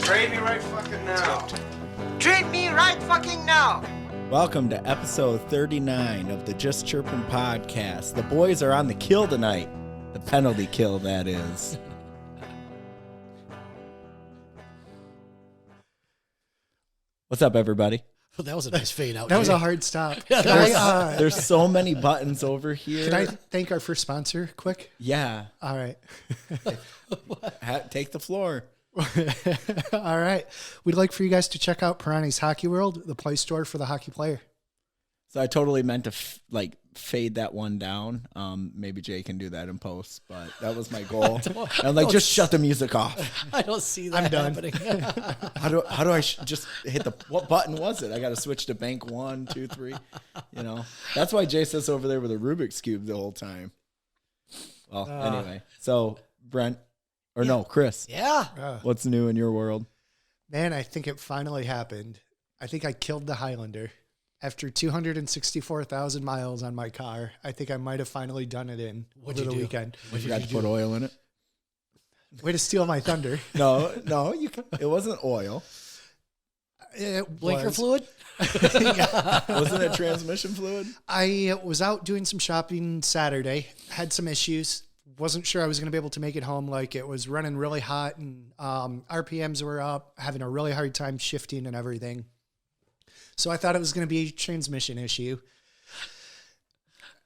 Treat me right fucking now. Treat me right fucking now. Welcome to episode 39 of the Just Chirpin' podcast. The boys are on the kill tonight. The penalty kill, that is. What's up, everybody? Well, that was a nice fade out. That was a hard stop. There's so many buttons over here. Can I thank our first sponsor quick? Yeah. All right. Take the floor. All right. We'd like for you guys to check out Pirani's Hockey World, the play store for the hockey player. So I totally meant to fade that one down. Maybe Jay can do that in post, but that was my goal. I'm like, just shut the music off. I don't see that happening. How do I just hit what button was it? I got to switch to bank 1, 2, 3. You know, that's why Jay sits over there with a Rubik's Cube the whole time. Well, anyway, so Brent, no, Chris. Yeah. What's new in your world? Man, I think it finally happened. I think I killed the Highlander. After 264,000 miles on my car, I think I might have finally done it over the weekend. You forgot to put oil in it? Way to steal my thunder. No, it wasn't oil. Blinker fluid? Wasn't it transmission fluid? I was out doing some shopping Saturday, had some issues. Wasn't sure I was going to be able to make it home. Like, it was running really hot and RPMs were up, having a really hard time shifting and everything. So I thought it was going to be a transmission issue.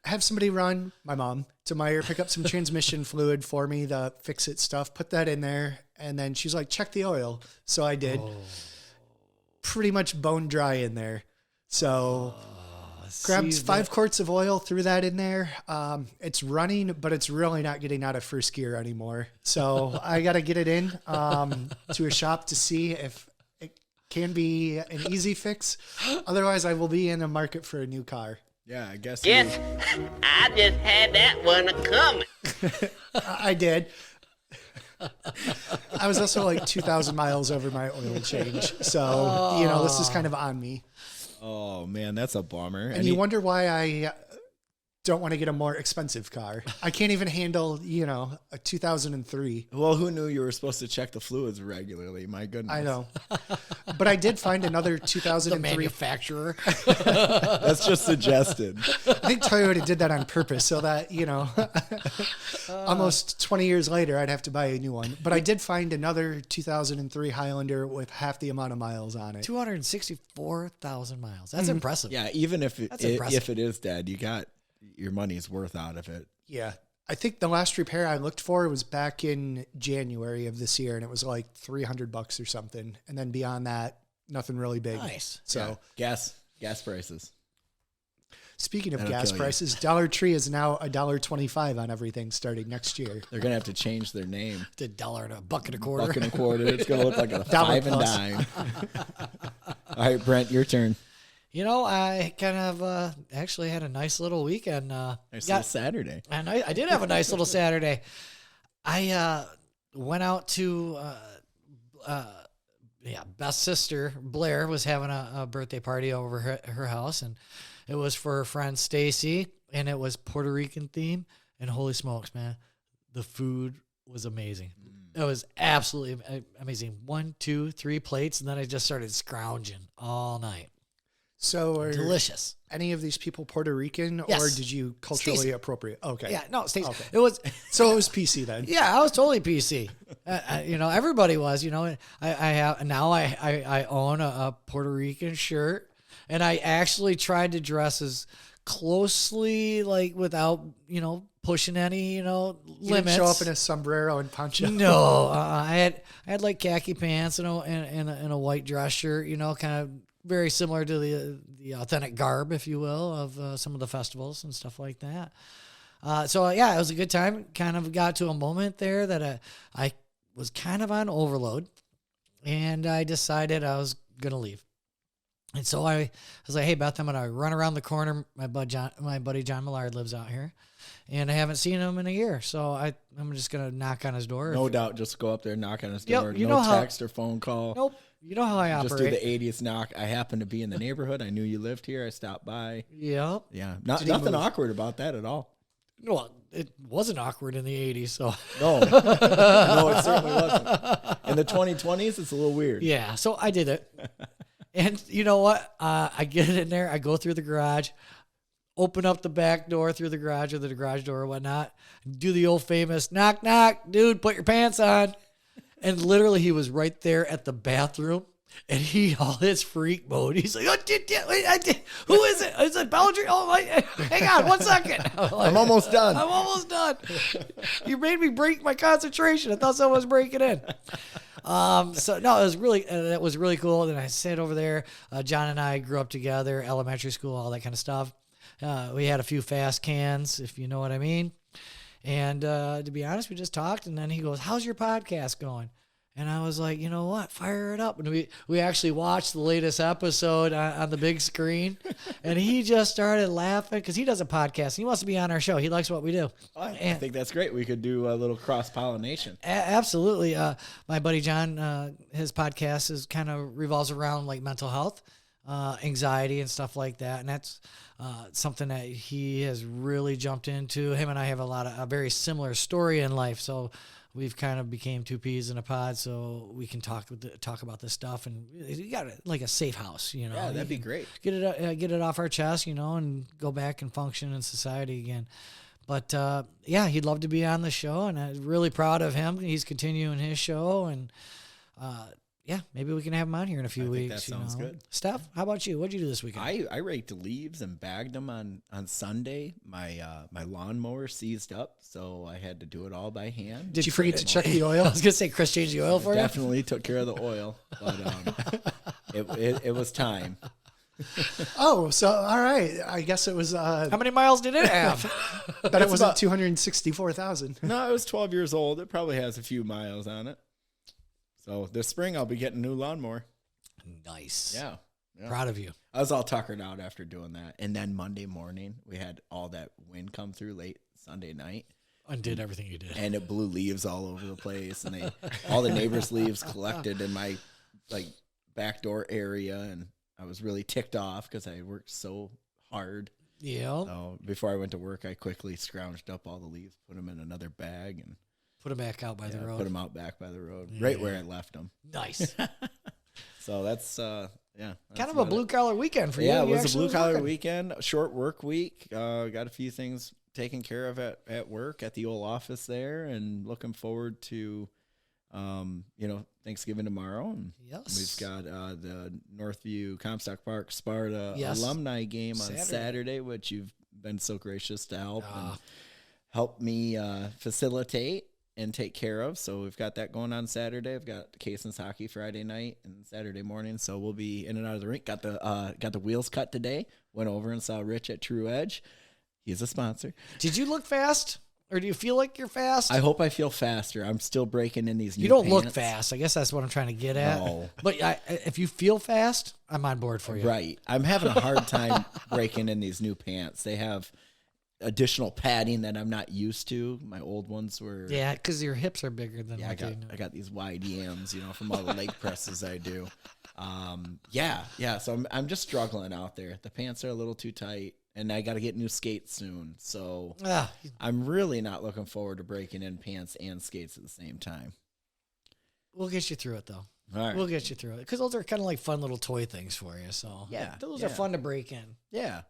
Have somebody run, my mom, to Meyer, pick up some transmission fluid for me, the fix-it stuff, put that in there, and then she's like, check the oil. So I did. Pretty much bone dry in there. So grabbed 5 quarts of oil, threw that in there. It's running, but it's really not getting out of first gear anymore. So I got to get it in to a shop to see if can be an easy fix. Otherwise, I will be in the market for a new car. Yeah, I guess. Yes, I just had that one coming. I did. I was also like 2,000 miles over my oil change. So, this is kind of on me. Oh, man, that's a bummer. And you wonder why I don't want to get a more expensive car. I can't even handle, a 2003. Well, who knew you were supposed to check the fluids regularly? My goodness. I know. But I did find another 2003. The manufacturer. That's just suggested. I think Toyota did that on purpose so that, almost 20 years later, I'd have to buy a new one. But I did find another 2003 Highlander with half the amount of miles on it. 264,000 miles. That's impressive. Yeah, even if it is dead, you got your money's worth out of it. Yeah. I think the last repair I looked for was back in January of this year, and it was like $300 or something. And then beyond that, nothing really big. Nice. So gas prices. Speaking of That'll gas prices, Dollar Tree is now $1.25 on everything starting next year. They're gonna have to change their name. It's $1 and a buck and a quarter. Buck and a quarter. It's gonna look like a Dollar 5 and dime. All right, Brent, your turn. I kind of actually had a nice little weekend. Nice little Saturday. And I did have a nice little Saturday. I went out to, best sister, Blair, was having a birthday party over her house. And it was for her friend Stacy. And it was Puerto Rican theme. And holy smokes, man, the food was amazing. It was absolutely amazing. 1, 2, 3 plates. And then I just started scrounging all night. So are delicious. Any of these people Puerto Rican, Yes. or did you culturally Stacey. appropriate? Okay. Yeah, no, Stacey. Okay. It was So it was PC then. Yeah, I was totally PC. Everybody was. I own a Puerto Rican shirt, and I actually tried to dress as closely, like, without pushing any You limits. didn't show up in a sombrero and poncho. No, I had like khaki pants and a white dress shirt. Kind of very similar to the authentic garb, if you will, of some of the festivals and stuff like that. It was a good time. Kind of got to a moment there that I was kind of on overload, and I decided I was going to leave. And so I was like, hey, Beth, I'm going to run around the corner. My buddy John Millard lives out here, and I haven't seen him in a year. So I'm just going to knock on his door. No doubt. Just go up there, knock on his door. You no know text or phone call. Nope. You know how I operate. Just do the 80th knock. I happen to be in the neighborhood. I knew you lived here. I stopped by. Yep. Yeah. Nothing awkward about that at all. No, it wasn't awkward in the 80s. So No, no, it certainly wasn't. In the 2020s, it's a little weird. yeah, so I did it. And you know what? I get in there. I go through the garage, open up the back door through the garage or the garage door or whatnot. Do the old famous knock, knock, dude, put your pants on. And literally he was right there at the bathroom. And he all his freak mode. He's like, who is it? Is it Bélanger? Oh, hang on 1 second. I'm almost done. I'm almost done. You made me break my concentration. I thought someone was breaking in. So no, it was really cool. And I sat over there. John and I grew up together, elementary school, all that kind of stuff. We had a few fast cans, if you know what I mean. And to be honest, we just talked. And then he goes, how's your podcast going? And I was like, you know what? Fire it up. And we actually watched the latest episode on the big screen. And he just started laughing because he does a podcast. He wants to be on our show. He likes what we do. I think that's great. We could do a little cross-pollination. Absolutely. My buddy John, his podcast is kind of revolves around like mental health, anxiety and stuff like that. And that's something that he has really jumped into. Him and I have a very similar story in life. So we've kind of became two peas in a pod, so we can talk about this stuff, and you got like a safe house, you know. Yeah, that'd be great. Get it off our chest, you know, and go back and function in society again. But yeah, he'd love to be on the show, and I'm really proud of him. He's continuing his show, and yeah, maybe we can have him on here in a few weeks. That sounds good. Steph, how about you? What'd you do this weekend? I raked leaves and bagged them on Sunday. My lawnmower seized up, so I had to do it all by hand. Did you forget to check the I oil? was gonna say Chris changed the oil for you. Definitely took care of the oil, but it was time. Oh, so all right. I guess it was. How many miles did it have? But it wasn't 264,000. No, it was 12 years old. It probably has a few miles on it. So this spring I'll be getting a new lawnmower. Nice. Yeah. Proud of you. I was all tuckered out after doing that. And then Monday morning, we had all that wind come through late Sunday night. Undid everything you did. And it blew leaves all over the place. And all the neighbors' leaves collected in my back door area. And I was really ticked off because I worked so hard. Yeah. So before I went to work, I quickly scrounged up all the leaves, put them in another bag, and put them back out by the road. Put them out back by the road, right where I left them. Nice. So that's that's kind of a blue collar weekend for you. Yeah, it You was a actually blue collar working. weekend, short work week. Got a few things taken care of at work at the old office there, and looking forward to Thanksgiving tomorrow. And Yes. we've got the Northview Comstock Park Sparta Yes. alumni game on Saturday, which you've been so gracious to help me facilitate and take care of. So we've got that going on Saturday. I've got Cason's hockey Friday night and Saturday morning. So we'll be in and out of the rink. Got the wheels cut today. Went over and saw Rich at True Edge. He's a sponsor. Did you look fast? Or do you feel like you're fast? I hope I feel faster. I'm still breaking in these new You don't pants. look fast. I guess that's what I'm trying to get at. No. But if you feel fast, I'm on board for you. Right. I'm having a hard time breaking in these new pants. They have additional padding that I'm not used to. My old ones were... Yeah, because your hips are bigger than Yeah, I got these wide yams, from all the leg presses I do. So I'm just struggling out there. The pants are a little too tight, and I got to get new skates soon. So I'm really not looking forward to breaking in pants and skates at the same time. We'll get you through it, though. All right. We'll get you through it. Because those are kind of like fun little toy things for you. So Yeah, those yeah. are fun to break in. Yeah.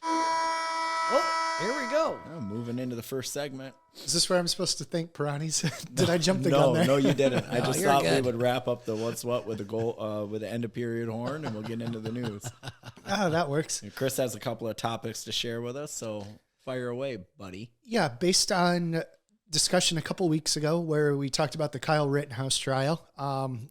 Oh, here we go. Well, moving into the first segment. Is this where I'm supposed to thank piranhas? Did I jump the gun there? No, you didn't. I just you're thought good. we would wrap up the what's what with the goal with the end of period horn, and we'll get into the news. Oh, that works. And Chris has a couple of topics to share with us, so fire away, buddy. Yeah, based on discussion a couple weeks ago where we talked about the Kyle Rittenhouse trial,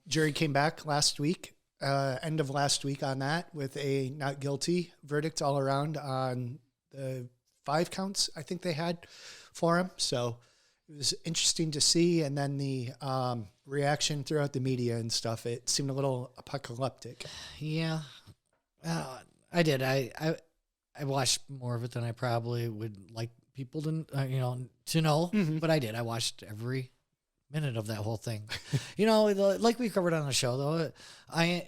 jury came back last week, end of last week on that with a not guilty verdict all around on the 5 counts I think they had for him. So it was interesting to see. And then the reaction throughout the media and stuff, it seemed a little apocalyptic. Yeah. I did. I watched more of it than I probably would like people to know, but I did. I watched every minute of that whole thing. Like we covered on the show, though, I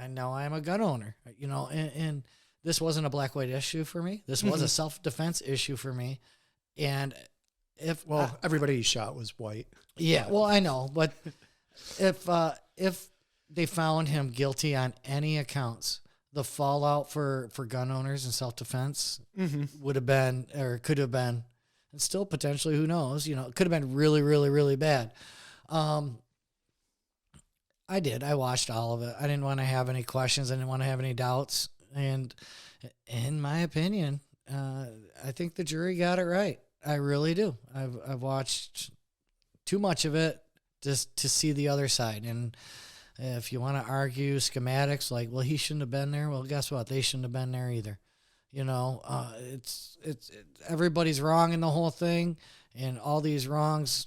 know I'm a gun owner, and this wasn't a black-white issue for me. This was a self-defense issue for me. And if everybody he shot was white. yeah, well, I know, but if they found him guilty on any accounts, the fallout for gun owners and self-defense would have been, or could have been, and still potentially, who knows, you know, it could have been really, really, really bad. I watched all of it. I didn't want to have any questions. I didn't want to have any doubts. And in my opinion, I think the jury got it right. I really do. I've watched too much of it just to see the other side. And if you want to argue schematics, like, well, he shouldn't have been there. Well, guess what? They shouldn't have been there either. You know, it's everybody's wrong in the whole thing, and all these wrongs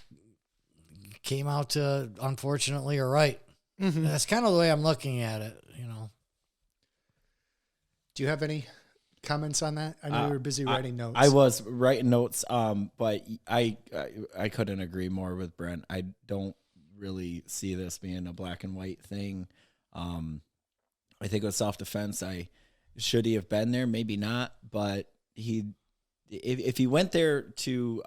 came out to, unfortunately, are right. That's kind of the way I'm looking at it. You know. Do you have any comments on that? I know you were busy writing notes. I was writing notes, but I couldn't agree more with Brent. I don't really see this being a black and white thing. I think with self-defense, should he have been there? Maybe not, but if he went there to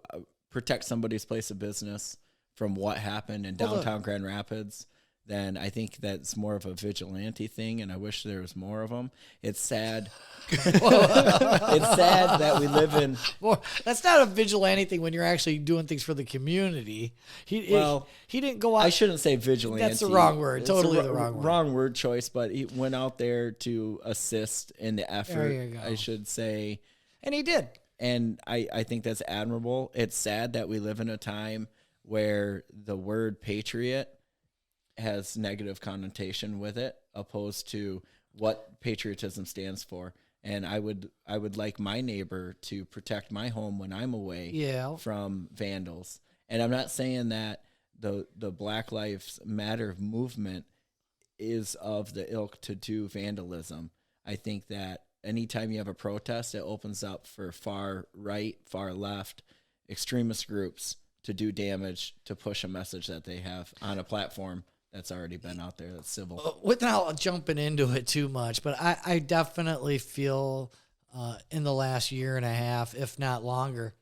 protect somebody's place of business from what happened in downtown Grand Rapids, then I think that's more of a vigilante thing, and I wish there was more of them. It's sad. It's sad that we live in... Well, that's not a vigilante thing when you're actually doing things for the community. He didn't go out... I shouldn't say vigilante. That's the wrong word. It's totally the wrong word. Wrong word choice, but he went out there to assist in the effort, There you go. I should say. And he did. And I think that's admirable. It's sad that we live in a time where the word patriot has negative connotation with it, opposed to what patriotism stands for. And I would like my neighbor to protect my home when I'm away from vandals. And I'm not saying that the Black Lives Matter movement is of the ilk to do vandalism. I think that anytime you have a protest, it opens up for far right, far left, extremist groups to do damage, to push a message that they have on a platform that's already been out there, that's civil. Without jumping into it too much, but I definitely feel in the last year and a half, if not longer,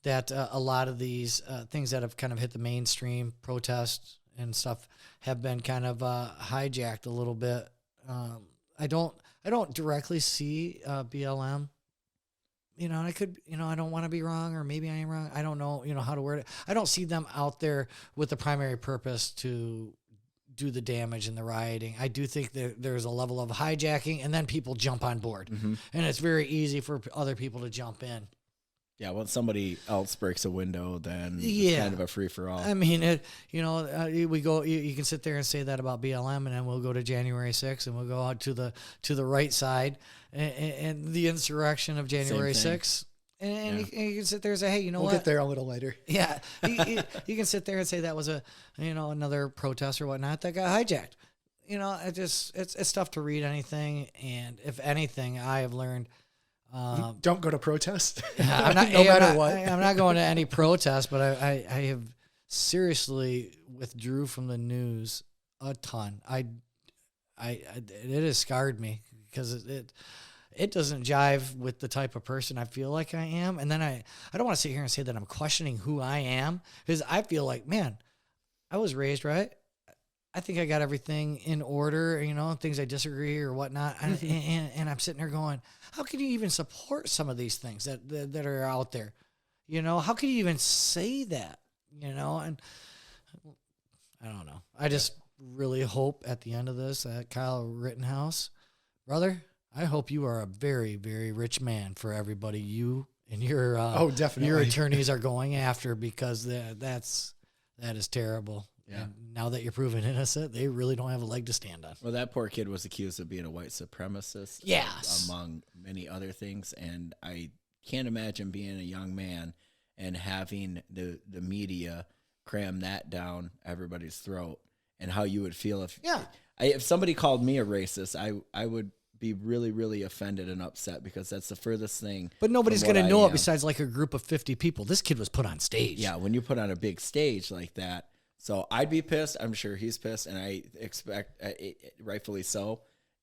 that a lot of these things that have kind of hit the mainstream, protests and stuff, have been kind of hijacked a little bit. I don't directly see BLM. You know, and I could, you know, I don't want to be wrong, or maybe I am wrong. I don't know, you know, how to word it. I don't see them out there with the primary purpose to do the damage and the rioting. I do think that there's a level of hijacking, and then people jump on board, and it's very easy for other people to jump in. Yeah, when somebody else breaks a window, then it's kind of a free for all. I mean, we go. You can sit there and say that about BLM, and then we'll go to January 6th, and we'll go out to the right side, and the insurrection of January 6th. And you can sit there and say, hey, you know what? We'll get there a little later. Yeah, you can sit there and say that was another protest or whatnot that got hijacked. You know, it's tough to read anything, and if anything, I have learned. Don't go to protest. I'm not, no matter what. I'm not going to any protest, but I have seriously withdrew from the news a ton. It has scarred me because it doesn't jive with the type of person I feel like I am. And then I don't want to sit here and say that I'm questioning who I am, because I feel like, man, I was raised right. I think I got everything in order, you know, things I disagree or whatnot. And I'm sitting there going, how can you even support some of these things that are out there? You know, how can you even say that, you know? And I don't know. I just really hope at the end of this that Kyle Rittenhouse, brother, I hope you are a very, very rich man for everybody you and your definitely your attorneys are going after, because that is terrible. Yeah. And now that you're proven innocent, they really don't have a leg to stand on. Well, that poor kid was accused of being a white supremacist, yes, among many other things. And I can't imagine being a young man and having the media cram that down everybody's throat, and how you would feel if somebody called me a racist. I would be really, really offended and upset, because that's the furthest thing. But nobody's going to know it besides like a group of 50 people. This kid was put on stage. Yeah, when you put on a big stage like that. So I'd be pissed. I'm sure he's pissed, and I expect, rightfully so,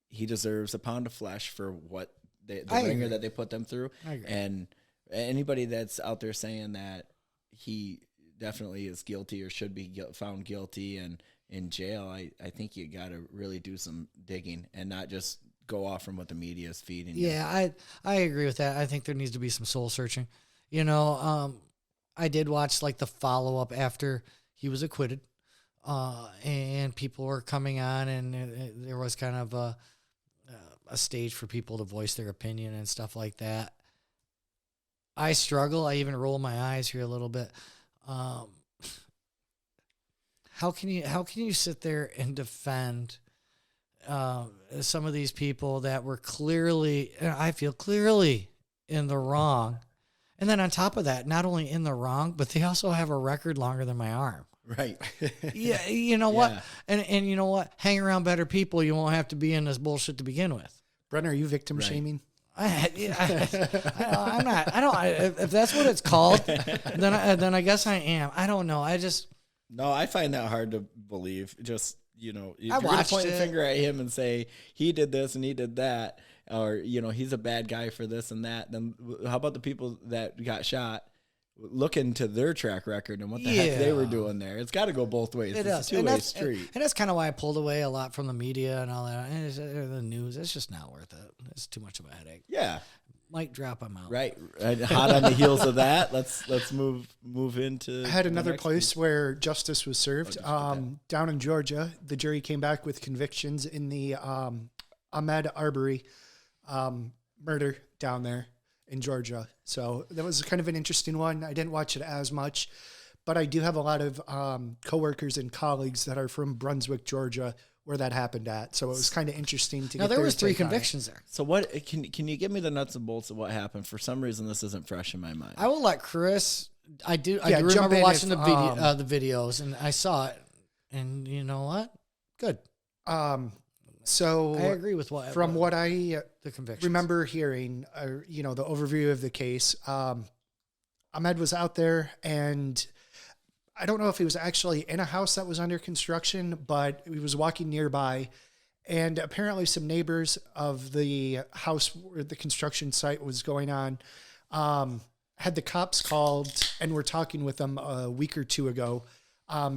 he deserves a pound of flesh for what the ringer that they put them through. I agree. And Anybody that's out there saying that he definitely is guilty or should be found guilty and in jail, I think you got to really do some digging and not just go off from what the media is feeding you. Yeah, I agree with that. I think there needs to be some soul searching. You know, I did watch like the follow-up after he was acquitted, and people were coming on, and there was kind of a stage for people to voice their opinion and stuff like that. I struggle. I even roll my eyes here a little bit. How can you sit there and defend some of these people that were clearly, I feel clearly in the wrong, and then on top of that, not only in the wrong, but they also have a record longer than my arm. Right. Yeah. You know what? And you know what? Hang around better people. You won't have to be in this bullshit to begin with. Brennan, are you victim shaming? I'm not. I don't. If that's what it's called, then I guess I am. I don't know. No, I find that hard to believe. Just, if you're going to watched point a it. finger at him and say he did this and he did that, or, he's a bad guy for this and that, then how about the people that got shot? Look into their track record and what the heck they were doing there. It's got to go both ways. It It's does. a two-way street. And that's kind of why I pulled away a lot from the media and all that. And the news, it's just not worth it. It's too much of a headache. Yeah. Might drop them out. Right. Hot on the heels of that. Let's move into. I had the another next place where justice was served. Down in Georgia, the jury came back with convictions in the Ahmaud Arbery murder down there in Georgia. So that was kind of an interesting one. I didn't watch it as much, but I do have a lot of coworkers and colleagues that are from Brunswick, Georgia, where that happened at. So it was kind of interesting to Now, get there their was 3 take on it. convictions there. So what can you give me the nuts and bolts of what happened? For some reason, this isn't fresh in my mind. I will let Chris. I do jump remember in watching if, the videos, and I saw it. And you know what? Good. So I agree with what I the conviction. remember hearing, the overview of the case. Ahmed was out there, and I don't know if he was actually in a house that was under construction, but he was walking nearby, and apparently some neighbors of the house where the construction site was going on had the cops called and were talking with them a week or two ago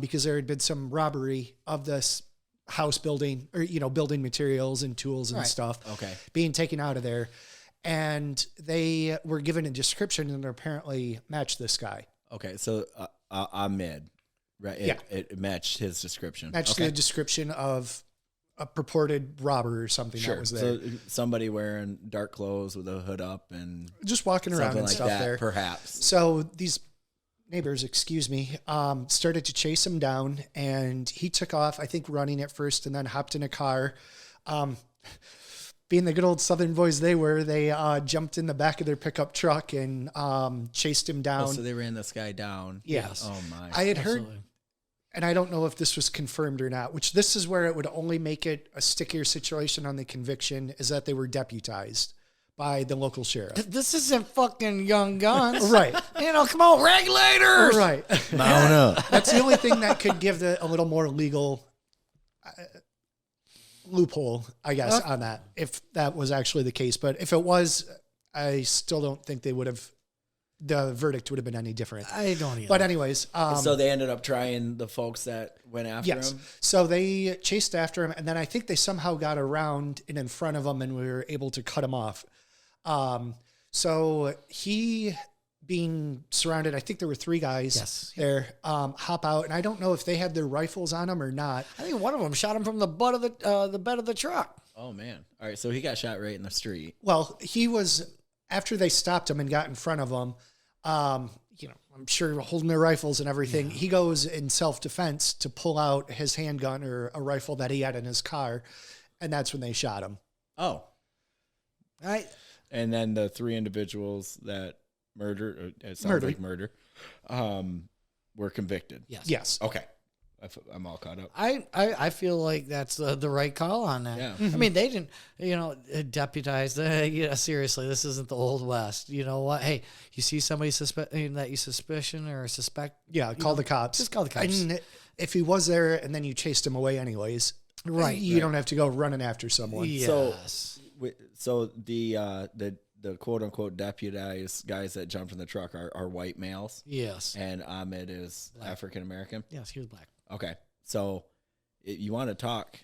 because there had been some robbery of this house building, or building materials and tools and stuff being taken out of there, and they were given a description and apparently matched this guy. Okay, so Ahmed, right? It matched his description. Matched the description of a purported robber or something that was there. So somebody wearing dark clothes with a hood up and Just walking around and like stuff that, there. perhaps. So these neighbors, started to chase him down, and he took off, I think running at first, and then hopped in a car. Being the good old Southern boys they were, they jumped in the back of their pickup truck and chased him down. Oh, so they ran this guy down. Yes. Oh my. I had heard, and I don't know if this was confirmed or not, which this is where it would only make it a stickier situation on the conviction, is that they were deputized by the local sheriff. This isn't fucking Young Guns. Right. Come on, regulators. Right. Mount up. That's the only thing that could give a little more legal loophole, I guess, on that, if that was actually the case. But if it was, I still don't think the verdict would have been any different. I don't either. But anyways. So they ended up trying the folks that went after him? So they chased after him, and then I think they somehow got around and in front of him, and we were able to cut him off. So he, being surrounded, I think there were 3 guys there, hop out, and I don't know if they had their rifles on them or not. I think one of them shot him from the butt of the bed of the truck. Oh man! All right, so he got shot right in the street. Well, he was, after they stopped him and got in front of him, I'm sure holding their rifles and everything. He goes in self-defense to pull out his handgun or a rifle that he had in his car, and that's when they shot him. Oh. And then the 3 individuals that murdered, it sounds like murder, were convicted. Yes. Okay. I'm all caught up. I feel like that's the right call on that. Yeah. I mean, they didn't, deputize. Seriously, this isn't the Old West. You know what? Hey, you see somebody that you suspicion or suspect. Yeah, call the cops. Just call the cops. I mean, if he was there and then you chased him away anyways, you don't have to go running after someone. Yes. So the the quote unquote deputized guys that jumped in the truck are white males. Yes. And Ahmed is African American. Yes, he was black. Okay. So you want to talk,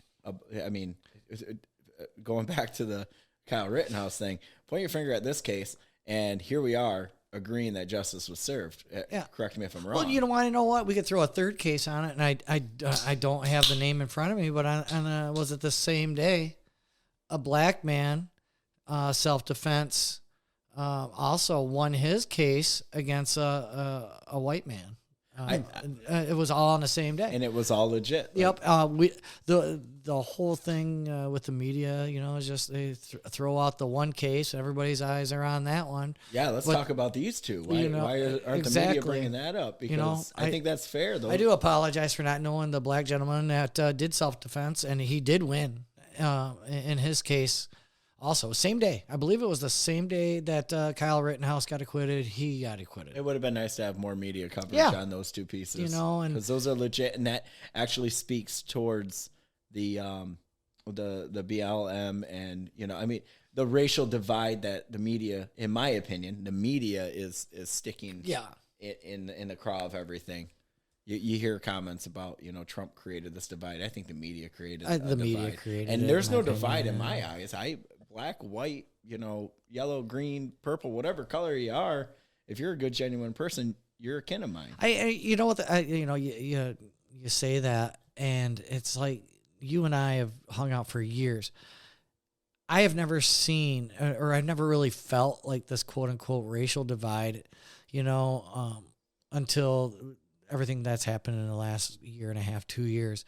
I mean, going back to the Kyle Rittenhouse thing, point your finger at this case, and here we are agreeing that justice was served. Yeah. Correct me if I'm wrong. Well, you want to know what? We could throw a third case on it, and I don't have the name in front of me, but was it the same day? A black man, self-defense, also won his case against a white man. It was all on the same day, and it was all legit. Yep. The whole thing with the media, is just they throw out the one case, and everybody's eyes are on that one. Yeah, let's talk about these two. Why aren't the media bringing that up? Because I think that's fair, though. I do apologize for not knowing the black gentleman that did self-defense, and he did win in his case. Also, same day. I believe it was the same day that Kyle Rittenhouse got acquitted. He got acquitted. It would have been nice to have more media coverage on those two pieces. Because those are legit, and that actually speaks towards the BLM and I mean the racial divide that the media, in my opinion, the media is sticking in the craw of everything. You hear comments about Trump created this divide. I think the media created the divide. media created and it, there's no in my divide opinion. in my eyes. Black, white, yellow, green, purple, whatever color you are, if you're a good, genuine person, you're a kin of mine. You know what? You say that, and it's like you and I have hung out for years. I have never seen, or I've never really felt like this quote unquote racial divide, until everything that's happened in the last year and a half, 2 years.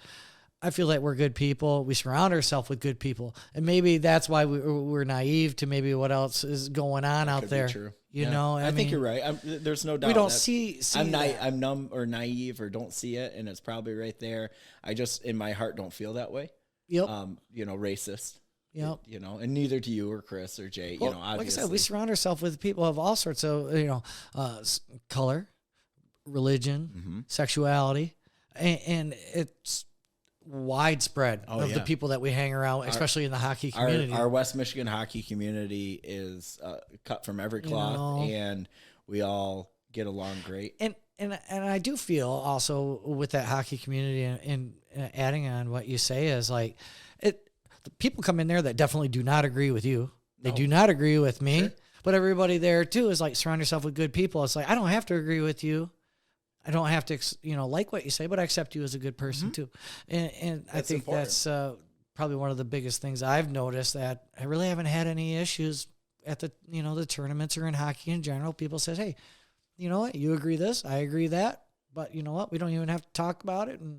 I feel like we're good people. We surround ourselves with good people. And maybe that's why we're naive to maybe what else is going on out there. True. I think you're right. There's no doubt. We don't see I'm numb or naive or don't see it, and it's probably right there. I just, in my heart, don't feel that way. Yep. Racist. Yep. And neither do you or Chris or Jay. Well, obviously. like I said, we surround ourselves with people of all sorts of, color, religion, sexuality, and it's widespread of the people that we hang around, especially in the hockey community. Our West Michigan hockey community is cut from every cloth, and we all get along great. And I do feel also with that hockey community, and adding on what you say is like the people come in there that definitely do not agree with you. They do not agree with me, but everybody there too is like surround yourself with good people. It's like I don't have to agree with you. I don't have to, like what you say, but I accept you as a good person too. And I think important. That's probably one of the biggest things I've noticed, that I really haven't had any issues at the, the tournaments or in hockey in general. People says, hey, you know what? You agree this, I agree that, but you know what? We don't even have to talk about it, and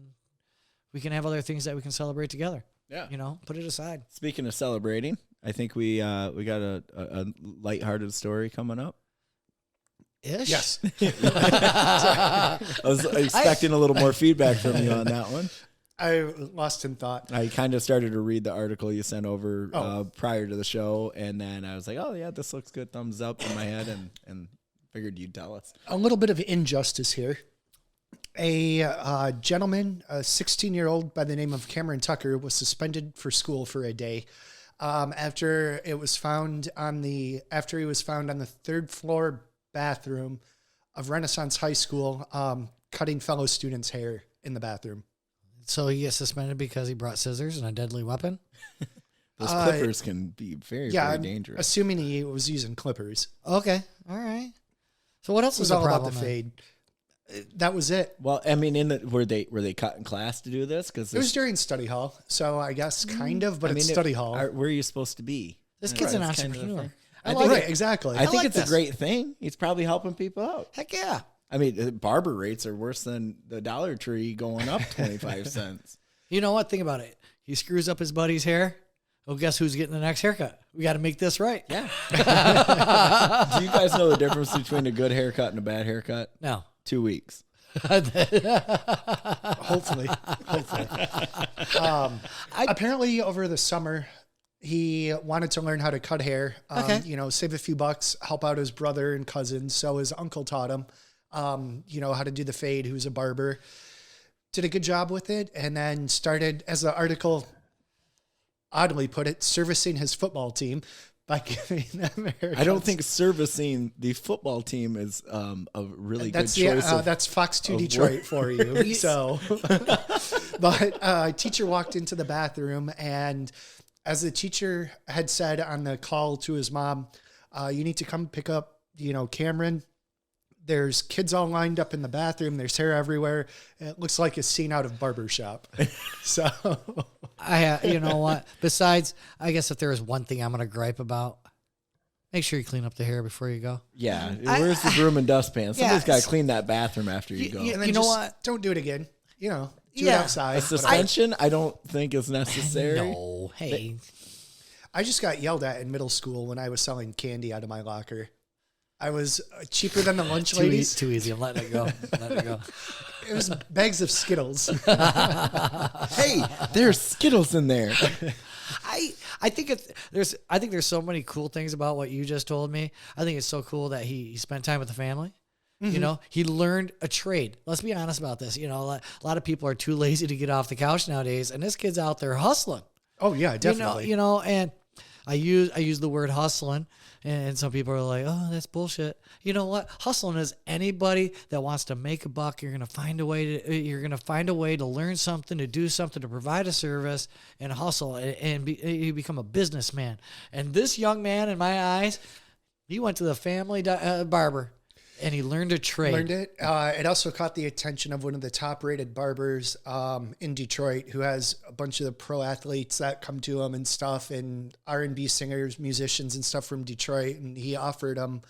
we can have other things that we can celebrate together. Yeah. Put it aside. Speaking of celebrating, I think we got a lighthearted story coming up. Ish. Yes. I was expecting a little more feedback from you on that one. I lost in thought. I kind of started to read the article you sent over prior to the show, and then I was like, oh, yeah, this looks good. Thumbs up in my head, and figured you'd tell us. A little bit of injustice here. A gentleman, a 16-year-old by the name of Cameron Tucker, was suspended for school for a day after he was found on the third floor bathroom of Renaissance High School, cutting fellow students' hair in the bathroom. So he gets suspended because he brought scissors and a deadly weapon? Those clippers can be very dangerous. Assuming he was using clippers. Okay. All right. So what else It was the all problem about the fade. That was it. Well, I mean, were they cut in class to do this? Because it was during study hall, so I guess kind of, but it's study hall. Where are you supposed to be? This kid's an entrepreneur. Exactly. I think it's a great thing. He's probably helping people out. Heck yeah. I mean, the barber rates are worse than the Dollar Tree going up 25 cents. You know what? Think about it. He screws up his buddy's hair. Well, guess who's getting the next haircut? We got to make this right. Yeah. Do you guys know the difference between a good haircut and a bad haircut? No. 2 weeks. Hopefully. Apparently, over the summer, he wanted to learn how to cut hair. Save a few bucks, help out his brother and cousins. So his uncle taught him, how to do the fade. Who's a barber, did a good job with it, and then started, as the article oddly put it, servicing his football team. by giving them haircuts. I don't think servicing the football team is a really good choice. That's Fox 2 of Detroit for you. So, but a teacher walked into the bathroom, and as the teacher had said on the call to his mom, you need to come pick up, Cameron. There's kids all lined up in the bathroom. There's hair everywhere. It looks like a scene out of Barbershop. So, you know what? Besides, I guess if there is one thing I'm going to gripe about, make sure you clean up the hair before you go. Yeah. Where's the broom and dustpan? Somebody's got to clean that bathroom after you go. and then You know just what? Don't do it again. Do it Yeah. outside. A suspension, I don't think is necessary. No, hey. I just got yelled at in middle school when I was selling candy out of my locker. I was cheaper than the lunch ladies. Too easy. I'm letting it go. It was bags of Skittles. Hey, there's Skittles in there. I think there's so many cool things about what you just told me. I think it's so cool that he spent time with the family. He learned a trade. Let's be honest about this. A lot of people are too lazy to get off the couch nowadays, and this kid's out there hustling. Oh yeah, definitely. And I use the word hustling, and some people are like, "Oh, that's bullshit." You know what? Hustling is anybody that wants to make a buck. You're gonna find a way to learn something, to do something, to provide a service, and hustle, and you become a businessman. And this young man, in my eyes, he went to the family barber. And he learned a trade. Learned it. It also caught the attention of one of the top-rated barbers in Detroit, who has a bunch of the pro athletes that come to him and stuff, and R&B singers, musicians, and stuff from Detroit. And he offered them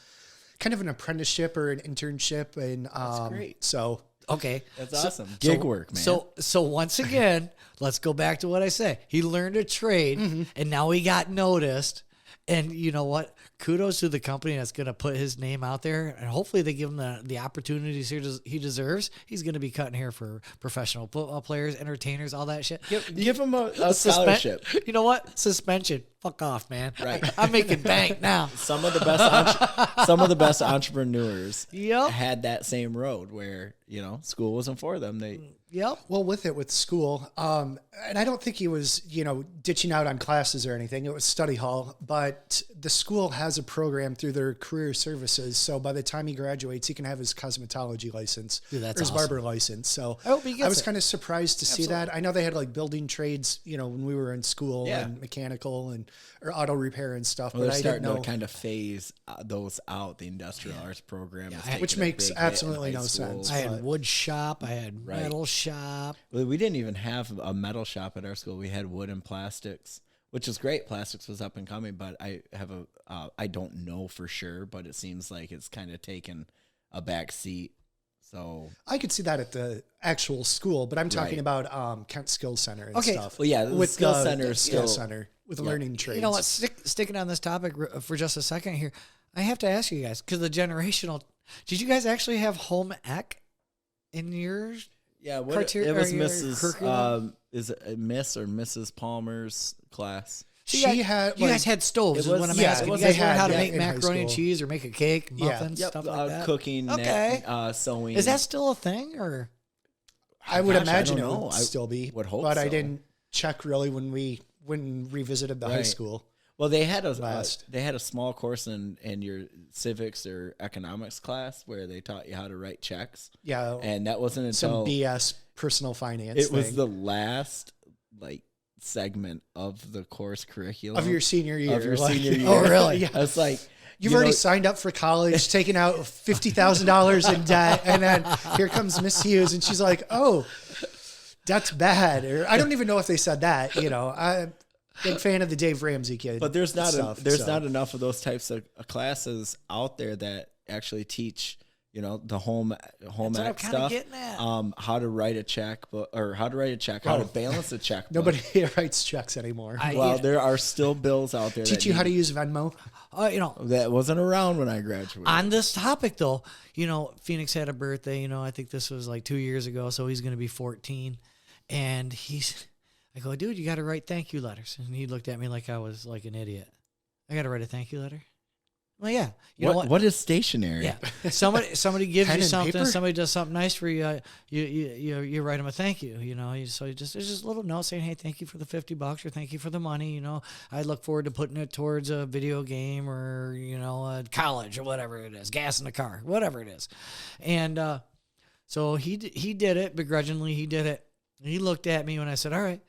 kind of an apprenticeship or an internship. And That's great. So Okay. That's awesome. Gig work, man. So once again, let's go back to what I say. He learned a trade, and now he got noticed. And you know what? Kudos to the company that's going to put his name out there, and hopefully they give him the opportunities he deserves. He's going to be cutting hair for professional football players, entertainers, all that shit. Give him a scholarship. You know what? Suspension. Fuck off, man. Right. I'm making bank now. Some of the best entrepreneurs had that same road where school wasn't for them. Yep. Well, with school, and I don't think he was, ditching out on classes or anything. It was study hall, but the school has a program through their career services. So by the time he graduates, he can have his cosmetology license, Dude, that's or his awesome. barber license. So I hope he gets I was it. kind of surprised to see that. I know they had like building trades, when we were in school, Yeah. and mechanical or auto repair and stuff. Well, but they're I didn't starting know. to kind of phase those out. The industrial arts program, is taking Which a makes big hit in absolutely high no schools. sense. I had wood shop. I had Right. metal shop. Well, we didn't even have a metal shop at our school. We had wood and plastics, which is great. Plastics was up and coming, but I have I don't know for sure, but it seems like it's kind of taken a back seat. So I could see that at the actual school, but I'm talking Right. about Kent Skills Center and Okay. stuff. Well, yeah, the skill center is still center with learning trades. You know what? Sticking on this topic for just a second here, I have to ask you guys because the generational. Did you guys actually have home ec in yours? yeah. What Criteria- it was or your Mrs. curriculum? Is it Miss or Mrs. Palmer's class? She had. You guys had stoves, is it was- what I'm yeah, asking. it You was- guys they learned how had, to yeah, make in high macaroni and school. cheese or make a cake, Yeah. muffins, stuff like that. Cooking, Okay. sewing. Is that still a thing, or I would Gosh, I imagine it don't know. would I still be, would hope but I so. didn't check really when we revisited the high Right. school. Well, they had Last. a small course in your civics or economics class where they taught you how to write checks, Yeah, and that wasn't some until BS personal finance. it was thing the last segment of the course curriculum of your senior year. Of your like- senior year. Oh, really? Yeah. I was like, You've already signed up for college, taken out $50,000 in debt, and then here comes Miss Hughes, and she's like, "Oh, that's bad." Or I don't even know if they said that. I'm a big fan of the Dave Ramsey kid. But there's not stuff, there's so. not enough of those types of classes out there that actually teach the home That's what I'm ec kinda stuff. getting at. How to write a check, how to balance a checkbook. Nobody writes checks anymore. Well, there are still bills out there. Teach you how to use Venmo. That wasn't around when I graduated. on this topic though, Phoenix had a birthday. I think this was like 2 years ago, so he's going to be 14, and I go, dude, you got to write thank you letters, and he looked at me like I was like an idiot. I got to write a thank you letter. Well, yeah. You know What is stationary? Yeah. Somebody gives Pen you and something. paper? Somebody does something nice for you. You write them a thank you. You know. So it's just a little note saying, "Hey, thank you for the $50 or thank you for the money. You know, I look forward to putting it towards a video game or college or whatever it is, gas in the car, whatever it is." And so he did it begrudgingly. He did it. And he looked at me when I said, "All right,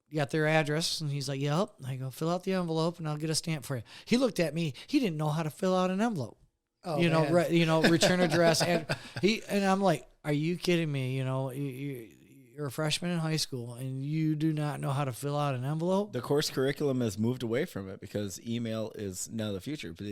you got their address?" And he's like, "Yep." I go, "Fill out the envelope and I'll get a stamp for you." He looked at me. He didn't know how to fill out an envelope. Oh, Man. Return address. And I'm like, "Are you kidding me? You're a freshman in high school and you do not know how to fill out an envelope?" The course curriculum has moved away from it because email is now the future. But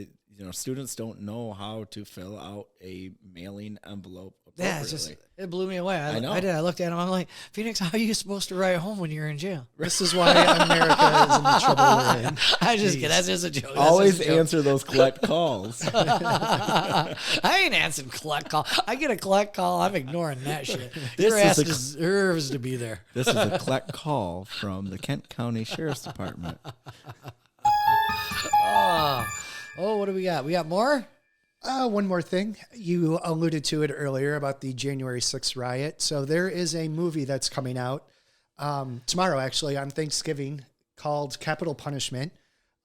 students don't know how to fill out a mailing envelope appropriately. It blew me away. I know. I did. I looked at him. I'm like, "Phoenix, how are you supposed to write home when you're in jail?" This is why America is in the trouble we're in. I just kidding. That's just a joke. That's Always just a joke. answer those collect calls. I ain't answering collect call. I get a collect call. I'm ignoring that shit. This Your is ass a- deserves to be there. This is a collect call from the Kent County Sheriff's Department. Oh, what do we got? We got more? One more thing. You alluded to it earlier about the January 6th riot. So there is a movie that's coming out tomorrow, actually, on Thanksgiving, called Capital Punishment.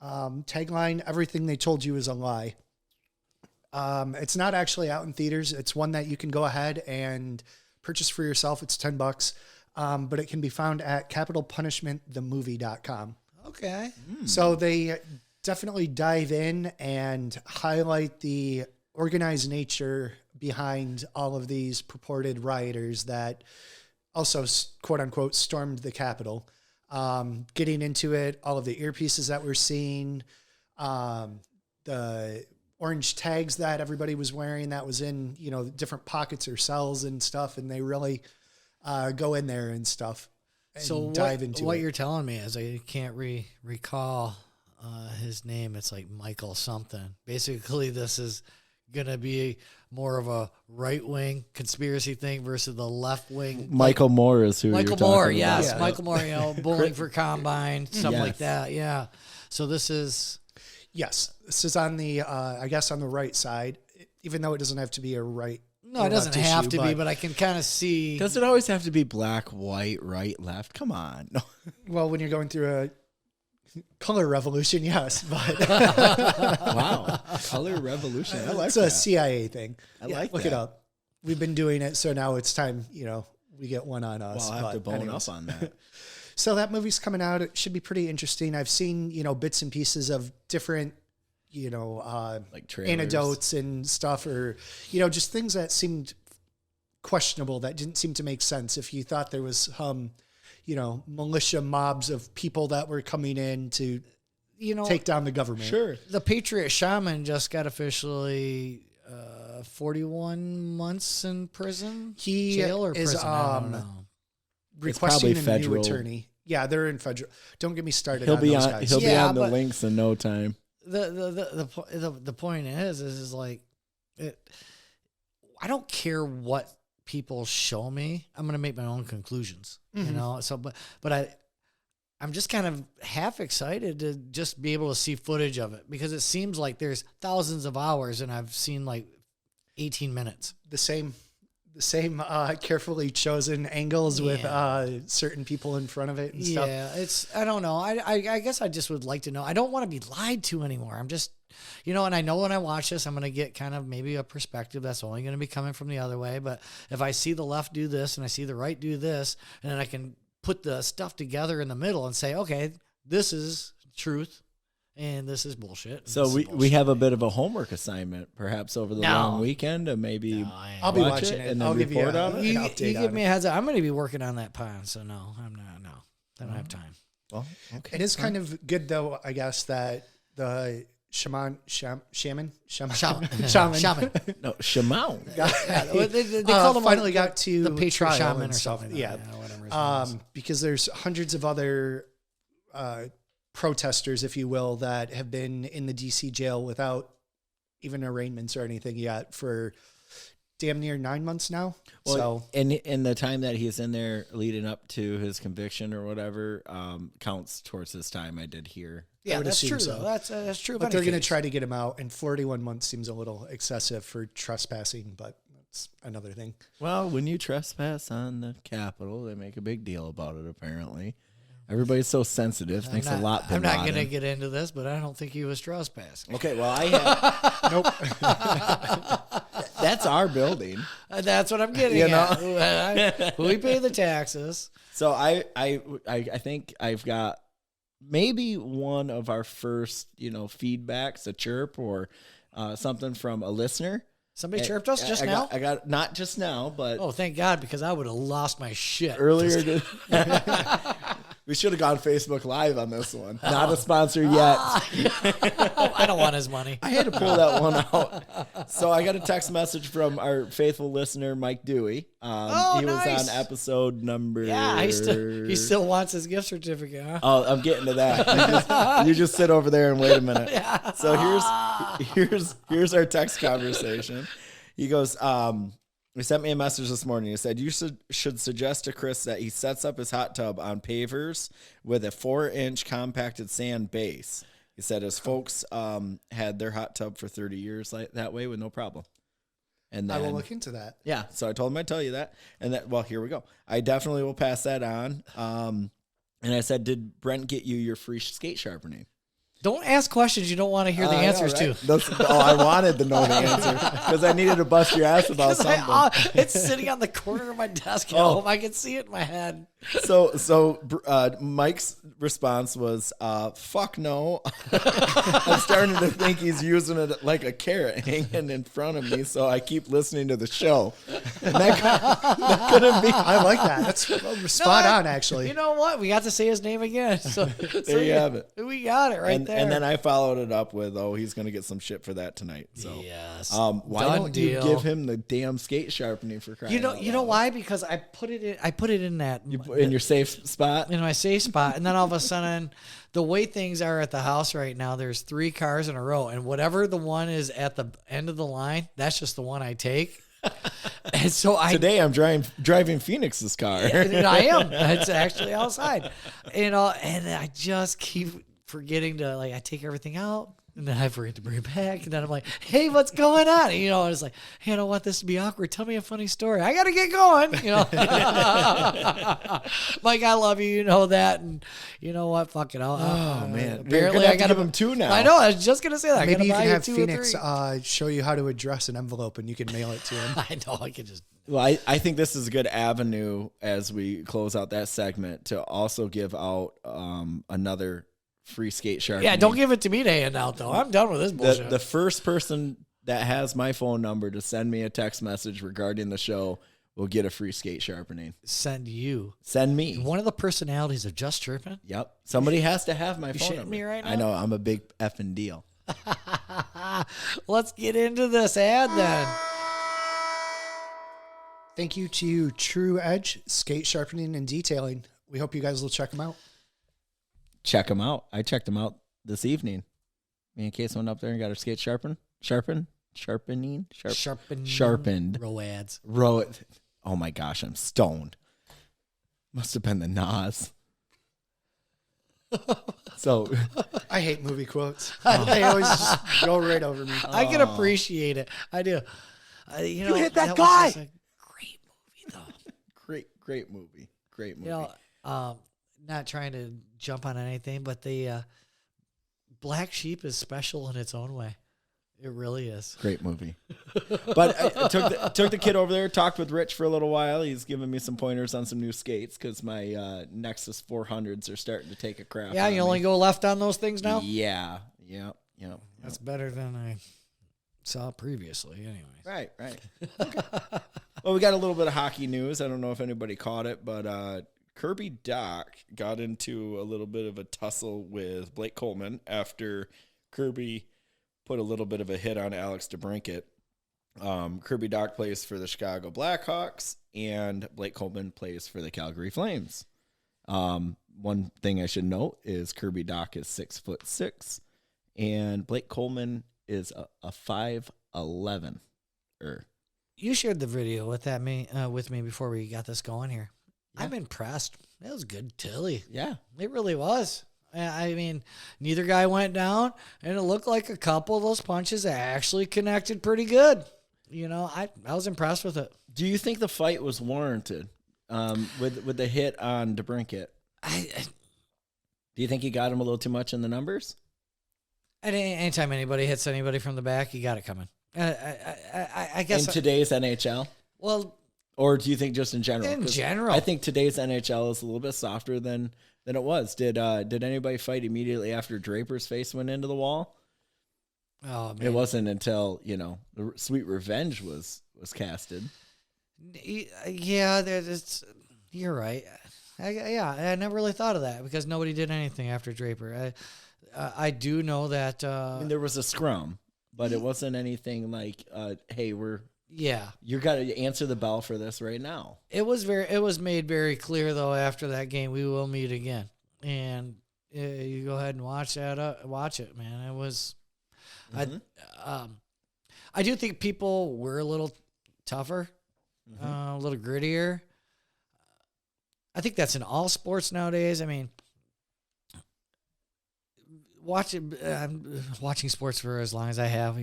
Tagline, "Everything they told you is a lie." It's not actually out in theaters. It's one that you can go ahead and purchase for yourself. It's $10, but it can be found at capitalpunishmentthemovie.com. Okay. So they definitely dive in and highlight the organized nature behind all of these purported rioters that also, quote unquote, stormed the Capitol. Getting into it, all of the earpieces that we're seeing, the orange tags that everybody was wearing that was in, different pockets or cells and stuff. And they really go in there and stuff. And So dive into what it. you're telling me is I can't recall his name. It's like Michael something. Basically, this is going to be more of a right-wing conspiracy thing versus the left-wing. Michael Moore is who Michael you're talking Moore, about. yes. Yeah. Michael Moore, bowling for Combine, stuff like Yes. that. Yeah. So this is... Yes, this is on the, I guess, on the right side, even though it doesn't have to be a right. No, it doesn't have to be, but I can kind of see... Does it always have to be black, white, right, left? Come on. No. Well, when you're going through a color revolution, yes, but Wow. Color revolution. I like it's that. a CIA thing. I like Look that. it up. We've been doing it, so now it's time. We get one on us. Well, I'll have to but bone anyways. up on that. So that movie's coming out. It should be pretty interesting. I've seen bits and pieces of different Like trailers. anecdotes and stuff, or just things that seemed questionable, that didn't seem to make sense. If you thought there was militia mobs of people that were coming in to take down the government. Sure. The Patriot Shaman just got officially 41 months in prison. He Jail or is prison? I don't know. requesting probably a new federal. attorney. Yeah, they're in federal. Don't get me started. He'll on be those on. guys. He'll be Yeah, on the but- links in no time. The point is like, I don't care what people show me. I'm gonna make my own conclusions. So but I'm just kind of half excited to just be able to see footage of it, because it seems like there's thousands of hours and I've seen like 18 minutes. The same carefully chosen angles with certain people in front of it and stuff. Yeah, I don't know. I guess I just would like to know. I don't want to be lied to anymore. I'm just, and I know when I watch this, I'm going to get kind of maybe a perspective that's only going to be coming from the other way. But if I see the left do this and I see the right do this, and then I can put the stuff together in the middle and say, okay, this is truth and this is bullshit. and So this is we bullshit. have a bit of a homework assignment, perhaps over the No. long weekend, and maybe I'll be watch watching it. and then I'll give you report a- on it. You, an update you give on me it. a heads up. I'm going to be working on that pond, so no, I'm not. No, I don't have time. Well, okay. It is kind of good though, I guess, that the shaman. Shaman. No, Shimon. Well, they call them finally got to the Patriot trial Shaman and or stuff. something. Yeah. Whatever his name is. Because there's hundreds of other protesters, if you will, that have been in the DC jail without even arraignments or anything yet for damn near 9 months now. Well, So in the time that he's in there leading up to his conviction or whatever, counts towards his time. I did hear. Yeah, would that's assume true. so. Though. That's true. but they're going to try to get him out, and 41 months seems a little excessive for trespassing, but that's another thing. Well, when you trespass on the Capitol, they make a big deal about it, apparently. Everybody's so sensitive. Thanks a lot, Bin I'm not going to Laden. get into this, but I don't think he was trespassing. Okay, well, I have... Nope. That's our building. That's what I'm getting You at. We pay the taxes. So I think I've got maybe one of our first, feedbacks, a chirp or something from a listener. Somebody chirped us just I now? I got not just now, but Oh, thank God, because I would have lost my shit. earlier. We should have gone Facebook Live on this one. Not a sponsor yet. I don't want his money. I had to pull that one out. So I got a text message from our faithful listener, Mike Dewey. He was nice. on episode number... Yeah, he still wants his gift certificate, huh? Oh, I'm getting to that. You just sit over there and wait a minute. Yeah. So here's our text conversation. He goes, he sent me a message this morning. He said, you should suggest to Chris that he sets up his hot tub on pavers with a 4-inch compacted sand base. He said his folks had their hot tub for 30 years like that way with no problem. And then, I will look into that. Yeah, so I told him I'd tell you that. And that, well, here we go. I definitely will pass that on. And I said, did Brent get you your free skate sharpening? Don't ask questions you don't want to hear the answers to. I wanted to know the answer because I needed to bust your ass about something. It's sitting on the corner of my desk at home. I can see it in my head. So Mike's response was, fuck no. I'm starting to think he's using it like a carrot hanging in front of me, so I keep listening to the show. And that couldn't be. I like that. That's spot on, actually. You know what? We got to say his name again. So There you have it. We got it right there. And then I followed it up with, he's going to get some shit for that tonight. So, yes. why Done don't deal. you give him the damn skate sharpening for crying out loud? You know why? Because I put it in that In your safe spot? in my safe spot, and then all of a sudden, the way things are at the house right now, there's 3 cars in a row, and whatever the one is at the end of the line, that's just the one I take. And so Today I'm driving Phoenix's car. and I am. It's actually outside, and I just keep forgetting to I take everything out. And then I forget to bring it back. And then I'm like, hey, what's going on? And, and it's like, hey, I don't want this to be awkward. Tell me a funny story. I got to get going. Mike, I love you. You know that. And you know what? Fuck it. Oh, man. Apparently, I got to give him 2 now. I know. I was just going to say that. Maybe you buy can have 2 or Phoenix 3. show you how to address an envelope, and you can mail it to him. I know. I can just. Well, I think this is a good avenue as we close out that segment to also give out another free skate sharpening. Yeah, don't give it to me to hand out, though. I'm done with this bullshit. The first person that has my phone number to send me a text message regarding the show will get a free skate sharpening. Send me. one of the personalities of Just Chirping. Yep. Somebody has to have my You phone shitting number. me right now? I know. I'm a big effing deal. Let's get into this ad then. Thank you to True Edge Skate Sharpening and Detailing. We hope you guys will check them out. Check them out. I checked them out this evening. Me and Case went up there and got our skate sharpened. Sharpened. Roads. Oh my gosh, I'm stoned. Must have been the Nas. So I hate movie quotes. They always just go right over me. I can appreciate it. I do. You hit that was guy. just a great movie, though. great movie. Great movie. Not trying to jump on anything, but the Black Sheep is special in its own way. It really is. Great movie. But I took the kid over there, talked with Rich for a little while. He's giving me some pointers on some new skates because my Nexus 400s are starting to take a crap. Yeah, you only go left on those things now? Yeah. Yep. That's better than I saw previously, anyways. Right. Okay. Well, we got a little bit of hockey news. I don't know if anybody caught it, but Kirby Doc got into a little bit of a tussle with Blake Coleman after Kirby put a little bit of a hit on Alex DeBrincat. Kirby Doc plays for the Chicago Blackhawks, and Blake Coleman plays for the Calgary Flames. One thing I should note is Kirby Doc is 6'6", and Blake Coleman is a 5'11". You shared the video with me before we got this going here. Yeah. I'm impressed. That was good Tilly. Yeah. It really was. I mean, neither guy went down, and it looked like a couple of those punches actually connected pretty good. You know, I was impressed with it. Do you think the fight was warranted with the hit on DeBrincat? Do you think he got him a little too much in the numbers? Anytime anybody hits anybody from the back, you got it coming. I guess in today's NHL? Well, or do you think just in general? In general. I think today's NHL is a little bit softer than it was. Did anybody fight immediately after Draper's face went into the wall? Oh, man. It wasn't until, the Sweet Revenge was casted. Yeah, you're right. I never really thought of that because nobody did anything after Draper. I do know that there was a scrum, but it wasn't anything like, hey, you got to answer the bell for this right now. It was made very clear though after that game we will meet again, and you go ahead and watch it, man. It was, I do think people were a little tougher, a little grittier. I think that's in all sports nowadays. I mean, watching sports for as long as I have,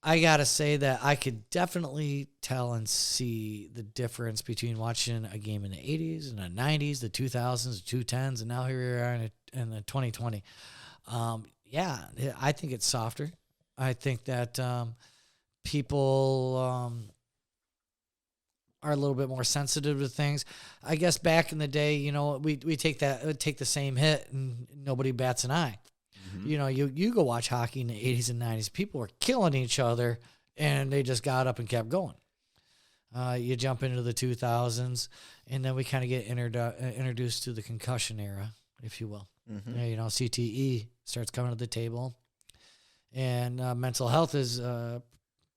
I gotta say that I could definitely tell and see the difference between watching a game in the 80s and the 90s, the 2000s, the 2010s, and now here we are in the 2020. I think it's softer. I think that people are a little bit more sensitive to things. I guess back in the day, we take the same hit and nobody bats an eye. You go watch hockey in the 80s and 90s. People were killing each other, and they just got up and kept going. You jump into the 2000s, and then we kind of get introduced to the concussion era, if you will. CTE starts coming to the table, and mental health is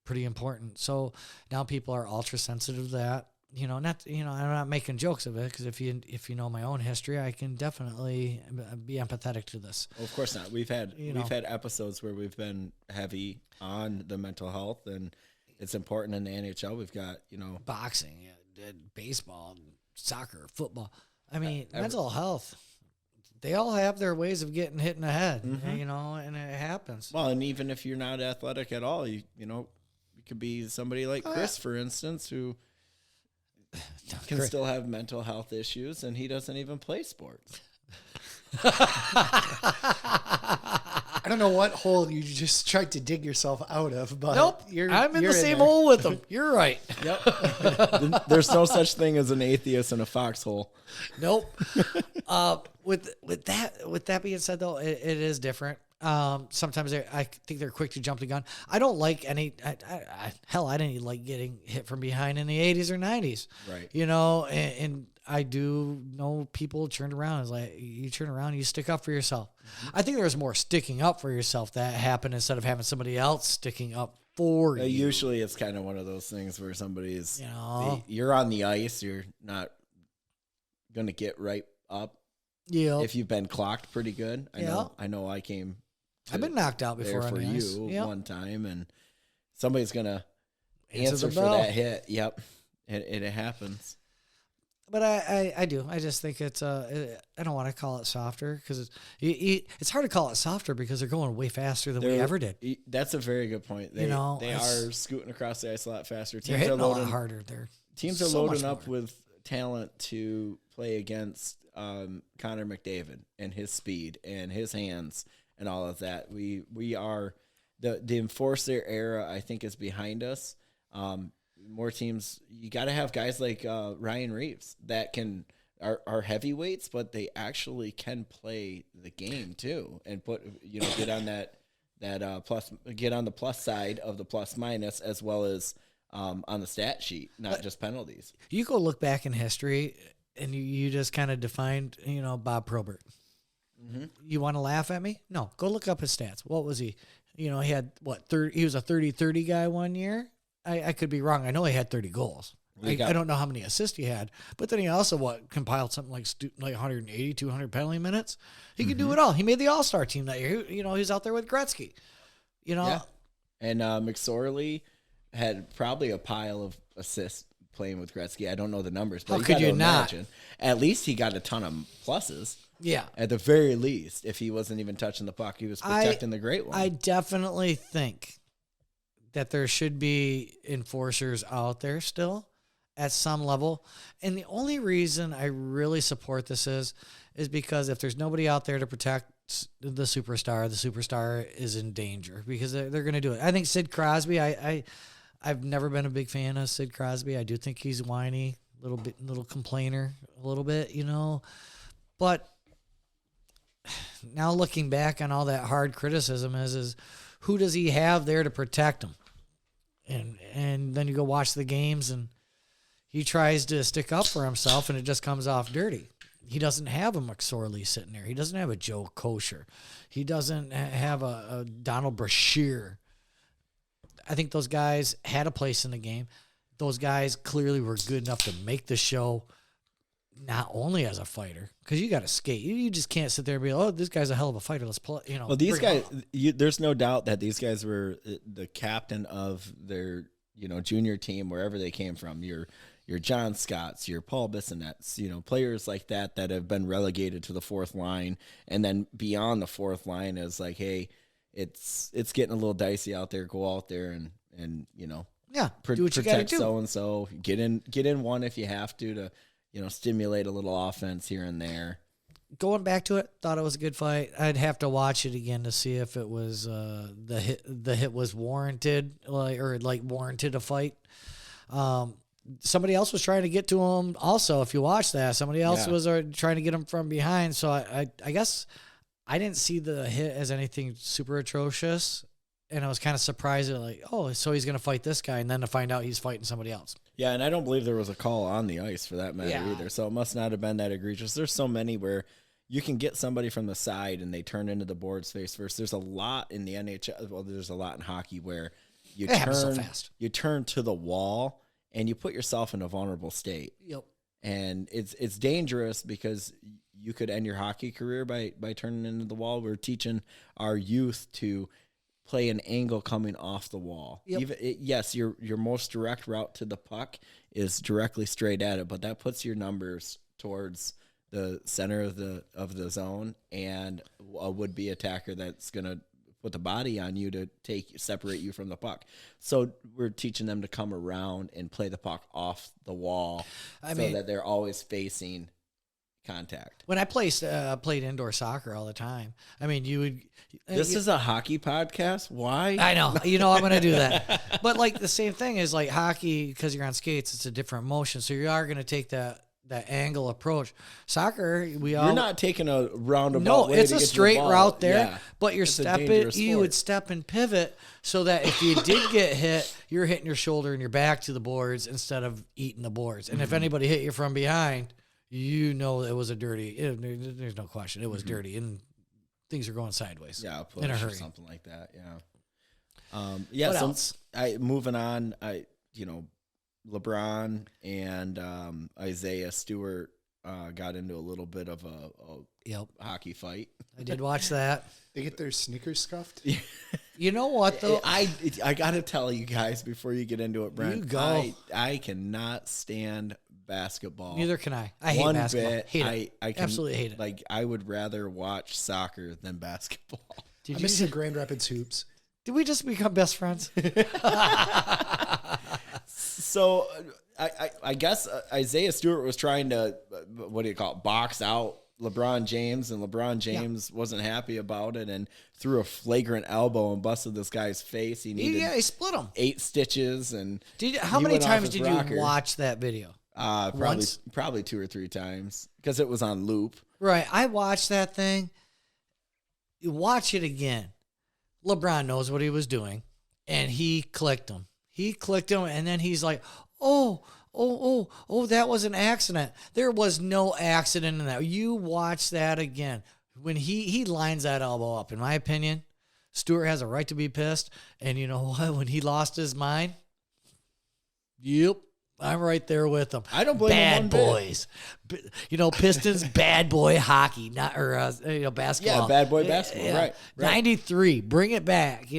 pretty important. So now people are ultra sensitive to that. I'm not making jokes of it because if you know my own history, I can definitely be empathetic to this. Well, of course not. We've had episodes where we've been heavy on the mental health, and it's important in the NHL. We've got boxing, baseball, soccer, football. I mean, mental health. They all have their ways of getting hit in the head, and it happens. Well, and even if you're not athletic at all, you could be somebody like Chris, for instance, who can still have mental health issues, and he doesn't even play sports. I don't know what hole you just tried to dig yourself out of, but nope, I'm in the same hole with him. You're right. Yep. There's no such thing as an atheist in a foxhole. Nope. With that being said, though, it is different. Sometimes I think they're quick to jump the gun. I don't like any. I didn't like getting hit from behind in the 80s or 90s. Right. And I do know people turned around. It's like you turn around, you stick up for yourself. I think there was more sticking up for yourself that happened instead of having somebody else sticking up for you. Usually, it's kind of one of those things where somebody's you're on the ice, you're not going to get right up. Yeah. If you've been clocked pretty good, I know. I've been knocked out before for on the ice. You one time, and somebody's gonna answer for that hit. Yep, it happens. But I do. I just think it's I don't want to call it softer because it's hard to call it softer because they're going way faster than we ever did. That's a very good point. They are scooting across the ice a lot faster. They're hitting a lot harder. Teams are loading up with talent to play against Connor McDavid and his speed and his hands and all of that. We are the enforcer era, I think, is behind us. More teams, you got to have guys like Ryan Reeves that are heavyweights, but they actually can play the game too, and get on that plus, get on the plus side of the plus minus as well as on the stat sheet, not just penalties. You go look back in history, and you just kind of defined, Bob Probert. Mm-hmm. You want to laugh at me? No, go look up his stats. What was he? He had what? 30, he was a 30-30 guy one year. I could be wrong. I know he had 30 goals. I don't know how many assists he had, but then he also compiled something like 180, 200 penalty minutes. He could do it all. He made the All-Star team that year. He was out there with Gretzky. Yeah. And McSorley had probably a pile of assists playing with Gretzky. I don't know the numbers, but How you could gotta you not? imagine. At least he got a ton of pluses. Yeah. At the very least, if he wasn't even touching the puck, he was protecting the great one. I definitely think that there should be enforcers out there still at some level. And the only reason I really support this is because if there's nobody out there to protect the superstar is in danger because they're going to do it. I think Sid Crosby, I've never been a big fan of Sid Crosby. I do think he's whiny, little complainer a little bit, but now looking back on all that hard criticism is who does he have there to protect him? And then you go watch the games and he tries to stick up for himself and it just comes off dirty. He doesn't have a McSorley sitting there. He doesn't have a Joe Kosher. He doesn't have a Donald Brashear. I think those guys had a place in the game. Those guys clearly were good enough to make the show not only as a fighter, because you got to skate. You just can't sit there and be, oh, this guy's a hell of a fighter. Let's play. Well, these guys, there's no doubt that these guys were the captain of their, junior team, wherever they came from. Your John Scotts, your Paul Bissonets, players like that have been relegated to the fourth line, and then beyond the fourth line is like, hey, it's getting a little dicey out there. Go out there and do what you protect so and so. Get in one if you have to stimulate a little offense here and there. Going back to it, thought it was a good fight. I'd have to watch it again to see if it was the hit was warranted, warranted a fight. Somebody else was trying to get to him also. If you watch that, somebody else was trying to get him from behind. So I guess I didn't see the hit as anything super atrocious. And I was kind of surprised at so he's going to fight this guy. And then to find out he's fighting somebody else. Yeah. And I don't believe there was a call on the ice for that matter either. So it must not have been that egregious. There's so many where you can get somebody from the side and they turn into the boards face first. There's a lot in the NHL. Well, there's a lot in hockey where you turn to the wall and you put yourself in a vulnerable state. Yep. And it's dangerous because you could end your hockey career by turning into the wall. We're teaching our youth to play an angle coming off the wall. Yep. Yes, your most direct route to the puck is directly straight at it, but that puts your numbers towards the center of the zone and a would-be attacker that's going to put the body on you to separate you from the puck. So we're teaching them to come around and play the puck off the wall that they're always facing contact. When I played indoor soccer all the time, you would. This is a hockey podcast. Why? I know. I'm going to do that. But the same thing is hockey, because you're on skates, it's a different motion. So you are going to take that angle approach. Soccer, you're not taking a roundabout. No, way it's to a get straight to the ball. route there. Yeah. But you're stepping. You would step and pivot so that if you did get hit, you're hitting your shoulder and your back to the boards instead of eating the boards. And if anybody hit you from behind, it was a dirty. There's no question, it was dirty, and things are going sideways. Yeah, in a hurry, or something like that. Yeah. What else? Moving on. LeBron and Isaiah Stewart got into a little bit of a hockey fight. I did watch that. They get their sneakers scuffed. You know what though? I got to tell you guys before you get into it, Brent. You go. I cannot stand basketball. Neither can I. I hate basketball. Bit. Hate it. Absolutely hate it. I would rather watch soccer than basketball. I miss the Grand Rapids hoops. Did we just become best friends? So I guess Isaiah Stewart was trying to, box out LeBron James, and LeBron James wasn't happy about it and threw a flagrant elbow and busted this guy's face. He he split him. 8 stitches. And how many times did you watch that video? Probably 2 or 3 times because it was on loop. Right. I watched that thing. You watch it again. LeBron knows what he was doing, and he clicked him. And then he's like, oh, that was an accident. There was no accident in that. You watch that again. When he lines that elbow up, in my opinion, Stewart has a right to be pissed. And you know what? When he lost his mind, I'm right there with him. I don't blame him one bit. Boys. Pistons, bad boy hockey, basketball. Yeah, bad boy basketball, right. 93, bring it back,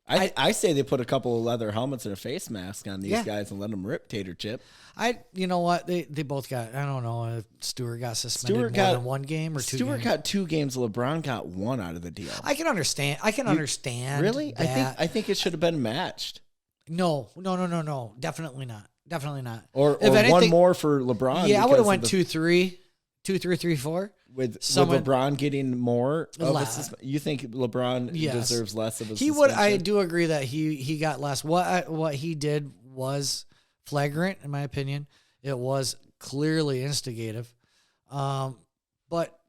I say they put a couple of leather helmets and a face mask on these Yeah. guys and let them rip Tater Chip. You know what? They both got, I don't know if Stewart got suspended Stewart more got than one game or two Stewart games. got 2 games. LeBron got 1 out of the deal. I can understand. understand. Really? that. I think it should have been matched. No. Definitely not. Definitely not. Or If anything, one more for LeBron. Yeah, I would have because went of 2-3, 2-3-3-4. with someone- LeBron getting more of La- you think LeBron Yes. deserves less of a He would. I suspension? do agree that he got less. What he did was flagrant, in my opinion. It was clearly instigative. But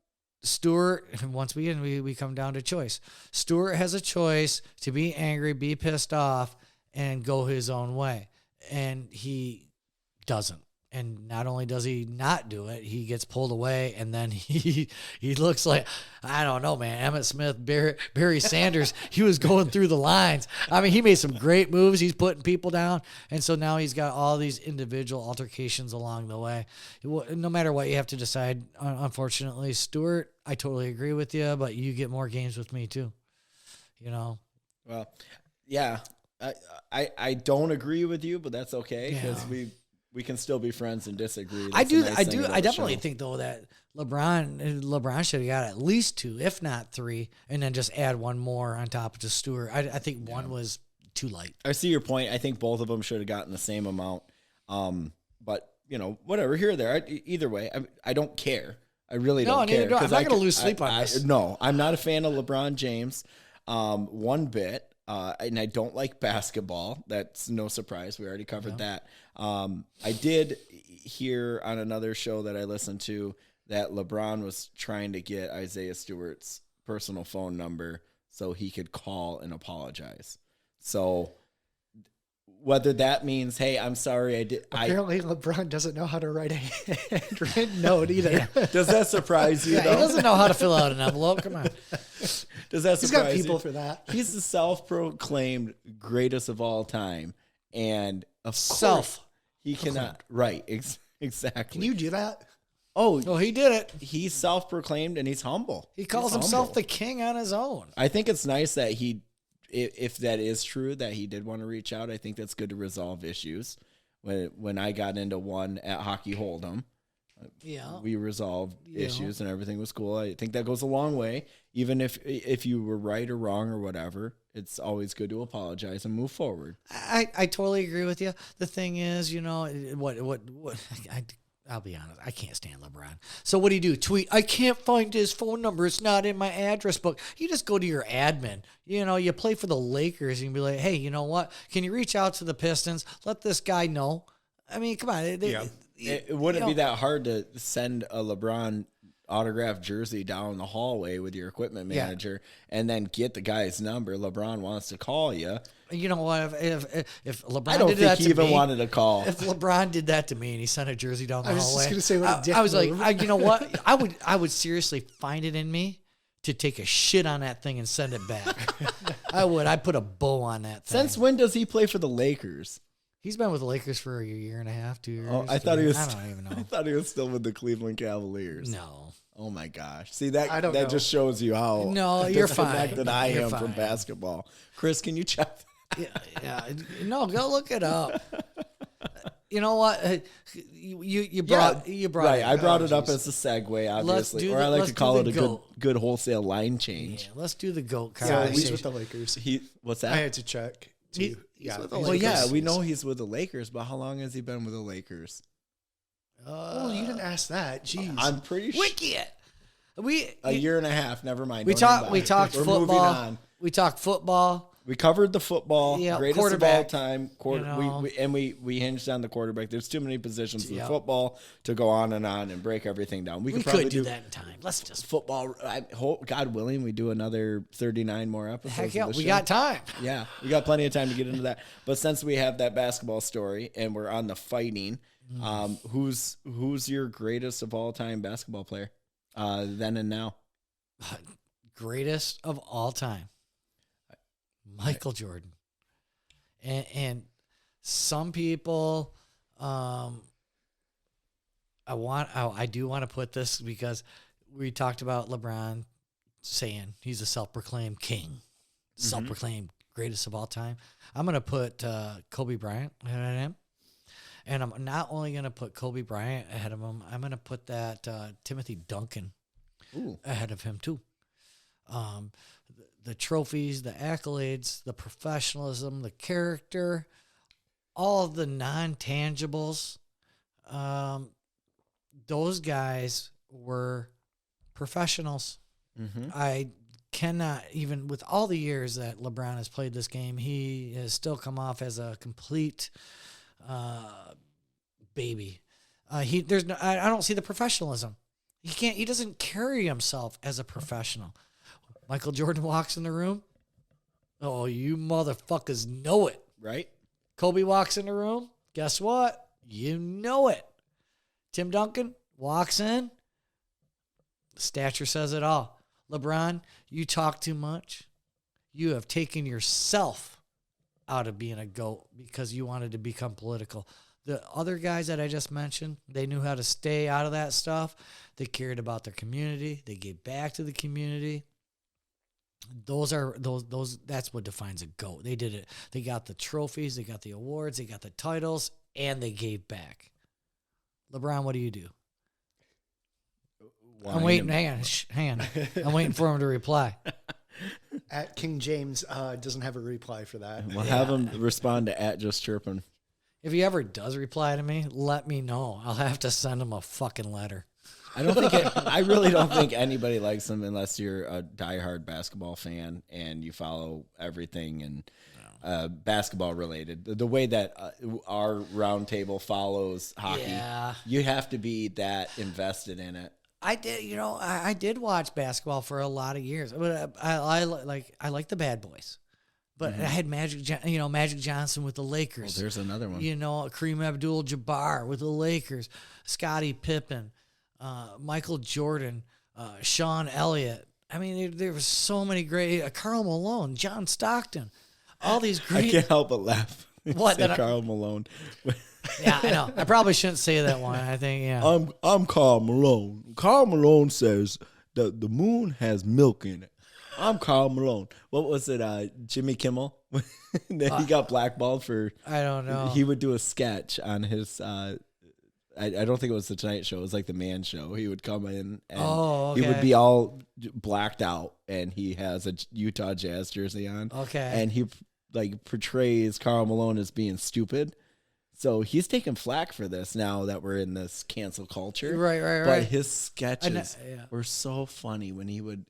Stewart, once again, we come down to choice. Stewart has a choice to be angry, be pissed off, and go his own way, and he doesn't. And not only does he not do it, he gets pulled away, and then he looks like, I don't know, man, Emmitt Smith, Barry Sanders. He was going through the lines. I mean, he made some great moves. He's putting people down, and so now he's got all these individual altercations along the way. No matter what, you have to decide. Unfortunately, Stewart, I totally agree with you, but you get more games with me too. You know. Well, yeah, I don't agree with you, but that's okay because Yeah. we can still be friends and disagree. I That's a do. nice I thing do. about I the definitely show. think though that LeBron should have got at least 2, if not 3, and then just add one more on top of Stewart. I think one was too light. I see your point. I think both of them should have gotten the same amount. But whatever, here or there. Either way, I don't care. I really No, don't care. neither do I. I'm 'cause not gonna lose sleep on this. No, I'm not a fan of LeBron James, one bit. And I don't like basketball. That's no surprise. We already covered that. I did hear on another show that I listened to that LeBron was trying to get Isaiah Stewart's personal phone number so he could call and apologize. So whether that means, hey, I'm sorry, Apparently, LeBron doesn't know how to write a handwritten note either. does that surprise you? Yeah, he though? doesn't know how to fill out an envelope. Come on. Does that surprise He's got you? people for that. He's the self-proclaimed greatest of all time, and of Self. course he cannot. Right, exactly. Can you do that? Oh, Oh, he did it. he's self-proclaimed and he's humble. He calls He's himself humble. the king on his own. I think it's nice that if that is true, that he did want to reach out. I think that's good to resolve issues. When I got into one at Hockey Hold'em, Yeah. we resolved Yeah. issues and everything was cool. I think that goes a long way. Even if you were right or wrong or whatever, it's always good to apologize and move forward. I totally agree with you. The thing is, I'll be honest, I can't stand LeBron. So what do? Tweet, I can't find his phone number. It's not in my address book. You just go to your admin. You play for the Lakers and you can be like, hey, you know what? Can you reach out to the Pistons? Let this guy know. I mean, come on. It wouldn't be that hard to send a LeBron autographed jersey down the hallway with your equipment Yeah. manager and then get the guy's number. LeBron wants to call you. You know what? If LeBron I don't did think that he to even me, wanted a call. if LeBron did that to me and he sent a jersey down the I was just hallway, gonna say, what a dick I was move. like, you know what? I would seriously find it in me to take a shit on that thing and send it back. I would. I'd put a bow on that thing. Since when does he play for the Lakers? He's been with the Lakers for a year and a half, 2 years. Oh, I thought he was. I don't even I know. thought he was still with the Cleveland Cavaliers. No. Oh my gosh! See that I don't that know. just shows you how No, you're fine. disconnected I You're am from fine. basketball. Chris, can you check? Yeah. No, go look it up. You know what? You brought right. it. I brought it up as a segue, obviously, do or I like let's to call do it a the goat. good wholesale line change. Yeah, let's do the GOAT Yeah, conversation. he's with the Lakers. What's I that? had to check. Too. He's with the Well, Lakers. yeah, we know he's with the Lakers, but how long has he been with the Lakers? Oh, you didn't ask that. Jeez. I'm pretty sure Wicked. We a year and a half. Never mind. we Don't talked even we bother. talked We're moving football. on. We talked football. We covered the football, Yeah, greatest of all quarterback, time. We hinged on the quarterback. There's too many positions with Yeah. football to go on and break everything down. We could probably could do that in time. Let's just football. I hope, God willing, we do another 39 more episodes. heck yeah. of the We show. got time. Yeah, we got plenty of time to get into that. But since we have that basketball story and we're on the fighting, who's your greatest of all time basketball player, then and now? Greatest of all time, Michael Jordan. And some people, I do want to put this because we talked about LeBron saying he's a self-proclaimed king, self-proclaimed greatest of all time. I'm going to put Kobe Bryant ahead of him. And I'm not only going to put Kobe Bryant ahead of him, I'm going to put that Timothy Duncan ahead of him too. The trophies, the accolades, the professionalism, the character, all of the non-tangibles, those guys were professionals. I cannot, even with all the years that LeBron has played this game, he has still come off as a complete baby. I don't see the professionalism. He doesn't carry himself as a professional. Michael Jordan walks in the room. Oh, you motherfuckers know it. Right? Kobe walks in the room. Guess what? You know it. Tim Duncan walks in. Stature says it all. LeBron, you talk too much. You have taken yourself out of being a GOAT because you wanted to become political. The other guys that I just mentioned, they knew how to stay out of that stuff. They cared about their community. They gave back to the community. That's what defines a GOAT. They did it. They got the trophies, they got the awards, they got the titles, and they gave back. LeBron, what do you do? I'm waiting. Hang on. I'm waiting for him to reply. At King James doesn't have a reply for that. We'll have him respond to at just chirping. If he ever does reply to me, let me know. I'll have to send him a fucking letter. I really don't think anybody likes him unless you're a diehard basketball fan and you follow everything and basketball related. The way that our round table follows hockey, you have to be that invested in it. I did, I did watch basketball for a lot of years, but I like the bad boys. But I had Magic Johnson with the Lakers. Oh, there's another one. Kareem Abdul-Jabbar with the Lakers, Scottie Pippen, Michael Jordan, Sean Elliott. I mean, there was so many great. Karl Malone, John Stockton, all these great. I can't help but laugh. What? Say Karl Malone. Yeah, I know. I probably shouldn't say that one. I think, yeah. I'm Karl Malone. Karl Malone says that the moon has milk in it. I'm Karl Malone. What was it? Jimmy Kimmel? He got blackballed for. I don't know. He would do a sketch on his. I don't think it was the Tonight Show. It was like the Man Show. He would come in and he would be all blacked out, and he has a Utah Jazz jersey on. Okay. And he portrays Karl Malone as being stupid. So he's taking flack for this now that we're in this cancel culture. Right. But his sketches were so funny when he would,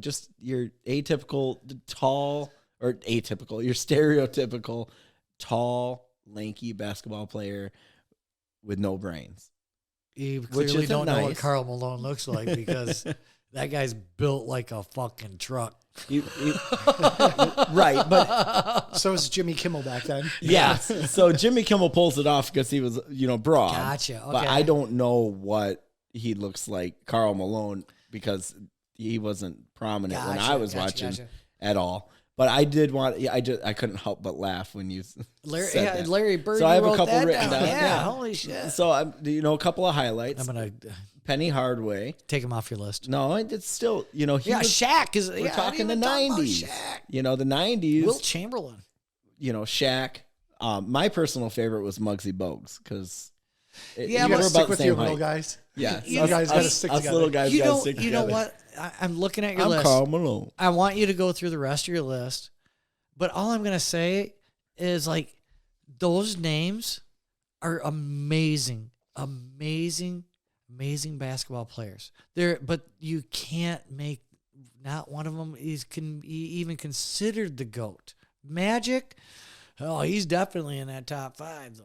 just your atypical tall or atypical, your stereotypical tall, lanky basketball player with no brains. You clearly don't know what Karl Malone looks like because that guy's built like a fucking truck. Right, but so was Jimmy Kimmel back then. Yes. So Jimmy Kimmel pulls it off because he was, broad. Gotcha. Okay. But I don't know what he looks like, Karl Malone, because he wasn't prominent when I was watching at all. But I did I couldn't help but laugh when you said that. Larry Bird. So I have a couple written down. Yeah, holy shit. So a couple of highlights. I'm gonna Penny Hardaway. take him off your list. No, it's still Shaq is. We're talking the 90s. The 90s. Wilt Chamberlain. Shaq. My personal favorite was Muggsy Bogues because you gotta stick with your little guys. Yeah, you guys gotta stick us together. Little guys gotta stick together. You know what? I'm looking at your list. I'm Karl Malone. I want you to go through the rest of your list, but all I'm gonna say is those names are amazing basketball players. But you can't make not one of them can be even considered the GOAT. Magic, he's definitely in that top 5 though.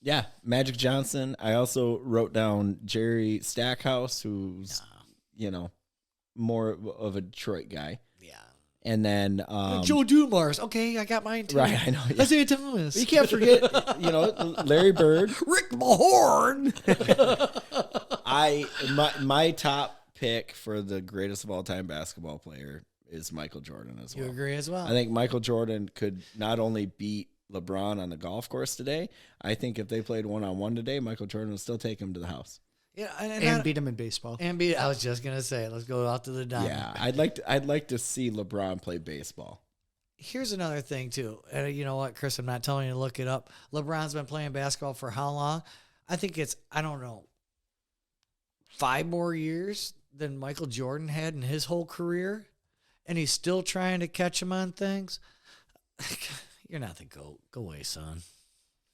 Yeah, Magic Johnson. I also wrote down Jerry Stackhouse, who's more of a Detroit guy. Yeah. And then Joe Dumars. Okay, I got mine too. Right, I know. Yeah. Isaiah Thomas. You can't forget, Larry Bird, Rick Mahorn. my top pick for the greatest of all time basketball player is Michael Jordan as well. You agree as well? I think Michael Jordan could not only beat LeBron on the golf course today. I think if they played one-on-one today, Michael Jordan would still take him to the house. Yeah, and beat him in baseball. I was just gonna say, let's go out to the diamond. Yeah, I'd like to see LeBron play baseball. here's another thing too. And you know what, Chris? I'm not telling you to look it up. LeBron's been playing basketball for how long? I think it's, I don't know, 5 more years than Michael Jordan had in his whole career, and he's still trying to catch him on things. You're not the GOAT. Go away, son.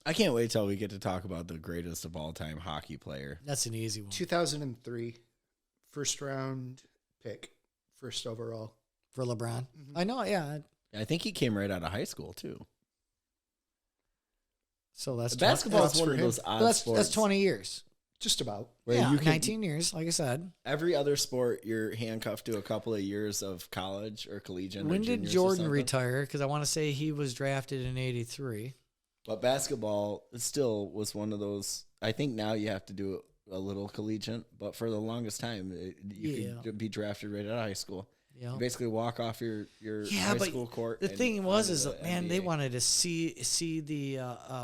I can't wait till we get to talk about the greatest of all time hockey player. That's an easy one. 2003, first round pick, first overall. For LeBron. I know, yeah. I think he came right out of high school too. So that's Basketball is one for of him. those odd That's sports 20 years. Just about. where Yeah, you can 19 years, like I said. every other sport you're handcuffed to a couple of years of college or collegiate. When or did juniors or Jordan something. retire? Because I want to say he was drafted in 83. But basketball still was one of those. I think now you have to do a little collegiate, but for the longest time, you could be drafted right out of high school. Yeah. You basically walk off your high school court. The and thing was, onto is the that, man, they NBA. wanted to see the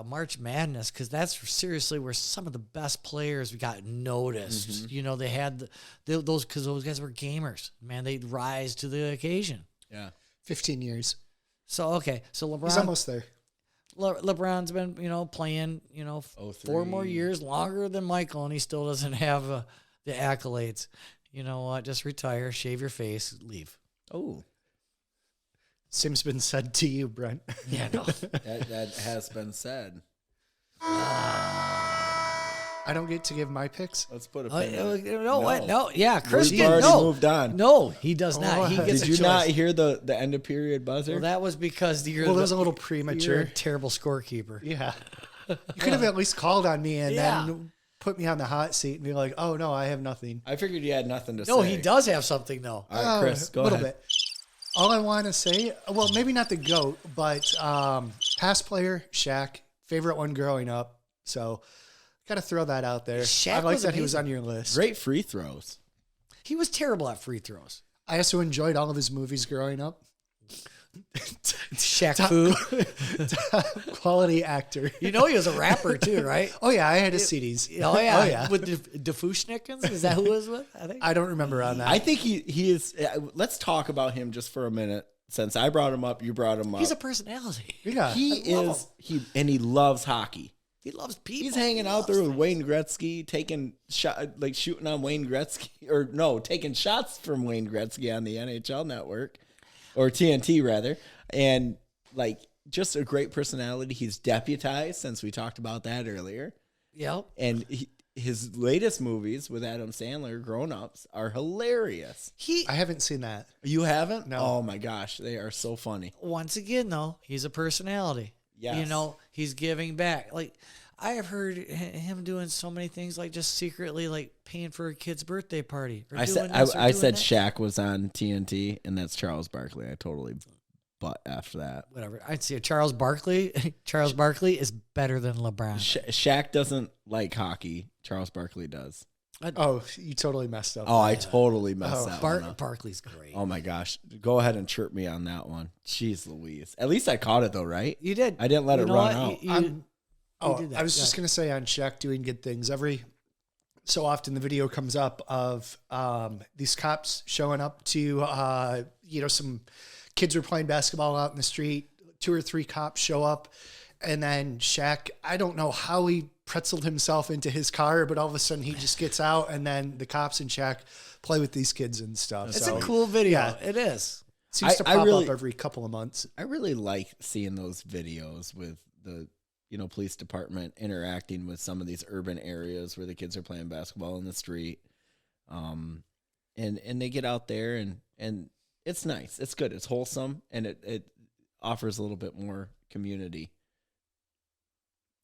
March Madness, because that's seriously where some of the best players got noticed. Mm-hmm. You know, they had those, because those guys were gamers. Man, they'd rise to the occasion. Yeah. 15 years. So okay, so He's almost there. LeBron's been, playing, 4 more 03. years, longer than Michael, and he still doesn't have the accolades. You know what? Just retire, shave your face, leave. Oh, Same's been said to you, Brent. Yeah, no. that has been said. I don't get to give my picks. Let's put a pin in it. No, what? No, yeah, Chris, We've you already no. moved on. No, he does not. He Oh, gets Did a you choice. not hear the end of period buzzer? Well, that was because you're Well, that was a little You're premature. a terrible scorekeeper. Yeah. You could have at least called on me and Yeah. then put me on the hot seat and be like, oh, no, I have nothing. I figured you had nothing to say. No, he does have something though. All right, Chris, go a little ahead. bit. All I want to say, well, maybe not the GOAT, but past player, Shaq, favorite one growing up. So got to throw that out there. Shaq I like was that he was on amazing. your list. Great free throws. He was terrible at free throws. I also enjoyed all of his movies growing up. Shaq Fu. Quality actor. You know he was a rapper too, right? Oh, yeah, I had his CDs. Oh yeah, Oh, yeah. with the Fushnickens. Is that who it was with? I think. I don't remember on that. I think he is. Let's talk about him just for a minute. Since I brought him up, you brought him up. He's a personality. yeah. he I love is he loves hockey. He loves people. He's hanging out there with Wayne Gretzky, taking shot, like shooting on Wayne Gretzky, or no, taking shots from Wayne Gretzky on the NHL Network, or TNT rather, and like just a great personality. He's deputized, since we talked about that earlier, Yep. and his latest movies with Adam Sandler, Grown Ups, are hilarious. I haven't seen that. You haven't? No. Oh my gosh, they are so funny. Once again, though, he's a personality. Yes. He's giving back. Like, I have heard him doing so many things, like just secretly, like paying for a kid's birthday party. Or I doing said this or I doing said that. Shaq was on TNT, and that's Charles Barkley. I totally butt after that. Whatever. I'd say Charles Barkley. Charles Barkley is better than LeBron. Shaq doesn't like hockey. Charles Barkley does. Oh, you totally messed up. Oh, I totally messed that one up. Barkley's great. Oh my gosh. Go ahead and chirp me on that one. Jeez Louise. At least I caught it though, right? You did. I didn't let You it know run what? out. You did that. I was Yeah. just going to say on Shaq doing good things. Every so often the video comes up of these cops showing up to, some kids were playing basketball out in the street. 2 or 3 cops show up. And then Shaq, I don't know how he pretzeled himself into his car, but all of a sudden he just gets out, and then the cops and Shaq play with these kids and stuff. It's So a cool video. yeah. It is. seems to I pop really- up every couple of months. I really like seeing those videos with the police department interacting with some of these urban areas where the kids are playing basketball in the street. And they get out there and it's nice. It's good. It's wholesome, and it offers a little bit more community.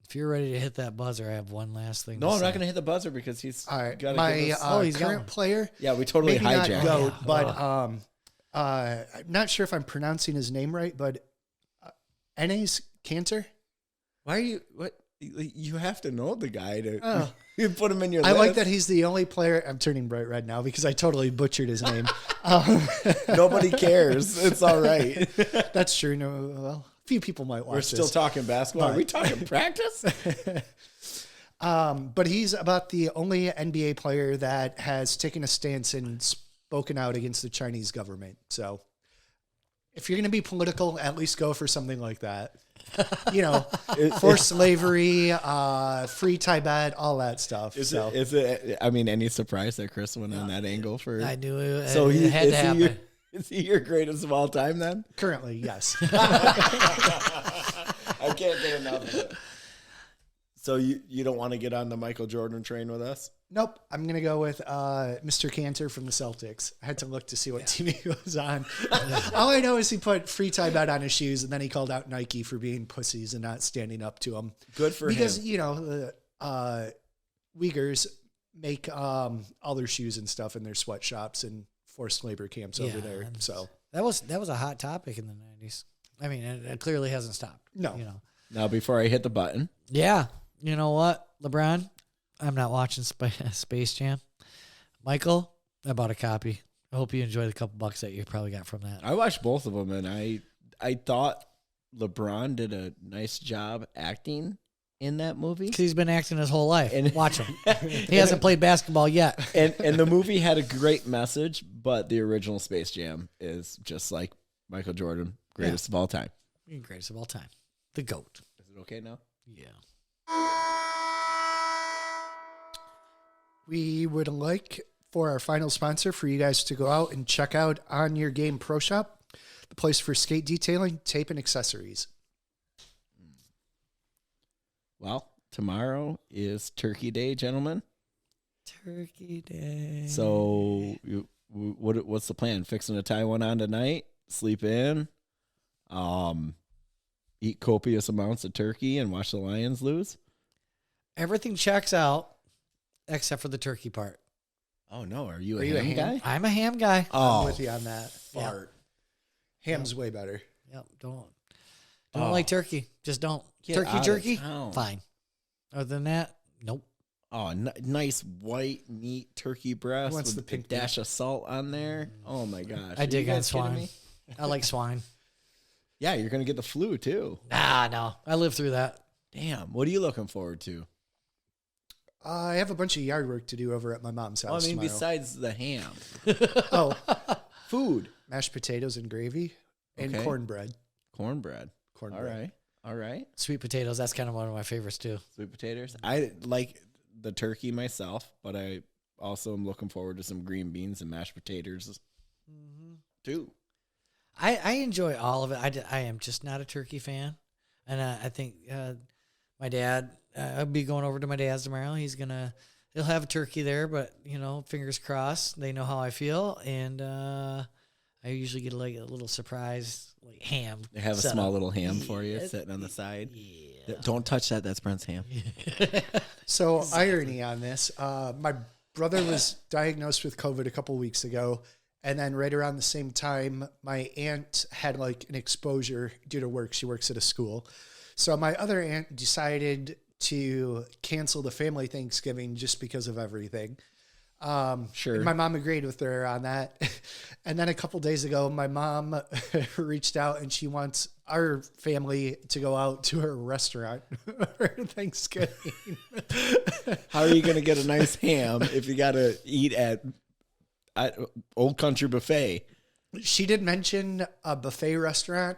If you're ready to hit that buzzer, I have one last thing. No, to I'm not say. going to hit the buzzer because he's All right, got to my give us. he's got current one. player, Yeah, we totally maybe not hijacked. GOAT, Yeah. but I'm not sure if I'm pronouncing his name right, but Enes Kanter. Why are you? What? You have to know the guy to Oh. you put him in your I list. like that he's the only player. I'm turning bright red now because I totally butchered his name. Nobody cares. It's all right. That's true. No, well, a few people might watch We're still this. talking basketball. Are But- we talking practice? But he's about the only NBA player that has taken a stance and spoken out against the Chinese government. So if you're going to be political, at least go for something like that. You know, forced slavery, free Tibet, all that stuff. Is it? I mean, any surprise that Chris went on that angle for? I knew it. So it had to happen. Is he your greatest of all time then? Currently, yes. I can't get enough of it. So you don't want to get on the Michael Jordan train with us? Nope. I'm going to go with Mr. Cantor from the Celtics. I had to look to see what team he was on. All I know is he put free Tibet on his shoes, and then he called out Nike for being pussies and not standing up to him. Good for because, him. you know, the Uyghurs make all their shoes and stuff in their sweatshops and forced labor camps over there. So that was a hot topic in the 90s. I mean, it clearly hasn't stopped. No. You know. Now, before I hit the button. Yeah. You know what, LeBron? I'm not watching Space Jam. Michael, I bought a copy. I hope you enjoy the couple bucks that you probably got from that. I watched both of them, and I thought LeBron did a nice job acting in that movie. Because he's been acting his whole life. And watch him. He hasn't played basketball yet. And the movie had a great message, but the original Space Jam is just like Michael Jordan, greatest of all time. Greatest of all time. The GOAT. Is it okay now? Yeah. we would like for our final sponsor for you guys to go out and check out On Your Game Pro Shop, the place for skate detailing, tape, and accessories. Well, tomorrow is Turkey Day, gentlemen. Turkey Day. So, what's the plan? Fixing to tie one on tonight, sleep in, eat copious amounts of turkey, and watch the Lions lose? Everything checks out except for the turkey part. Oh, no. Are you Are a you a ham ham? guy? I'm a ham guy. I'm Oh, with you on that. Fart. Ham's way better. Yep. Don't like turkey. Just don't. Get Turkey out of jerky? town. Fine. Other than that, nope. Oh, nice white meat turkey breast What's with the a pink dash of salt on there. Oh, my gosh. I Are dig you on guys kidding swine. me? I like swine. Yeah, you're going to get the flu, too. Nah, no. I lived through that. Damn. What are you looking forward to? I have a bunch of yard work to do over at my mom's house tomorrow. besides the ham. Oh, Food. mashed potatoes and gravy and Okay. cornbread. Cornbread. Cornbread. All right. All right. Sweet potatoes, that's kind of one of my favorites too. Sweet potatoes. I like the turkey myself, but I also am looking forward to some green beans and mashed potatoes too. I enjoy all of it. I am just not a turkey fan. And I think my dad, I'll be going over to my dad's tomorrow. He'll have a turkey there, but, fingers crossed. They know how I feel. And I usually get like a little surprise, like ham. They have a set small up. little ham for you sitting on the side. Yeah. Don't touch that. That's Brent's ham. So irony on this, my brother was diagnosed with COVID a couple weeks ago. And then right around the same time, my aunt had like an exposure due to work. She works at a school. So my other aunt decided to cancel the family Thanksgiving just because of everything. Sure. And my mom agreed with her on that. And then a couple days ago, my mom reached out and she wants our family to go out to her restaurant for Thanksgiving. How are you going to get a nice ham if you got to eat at Old Country Buffet? She did mention a buffet restaurant.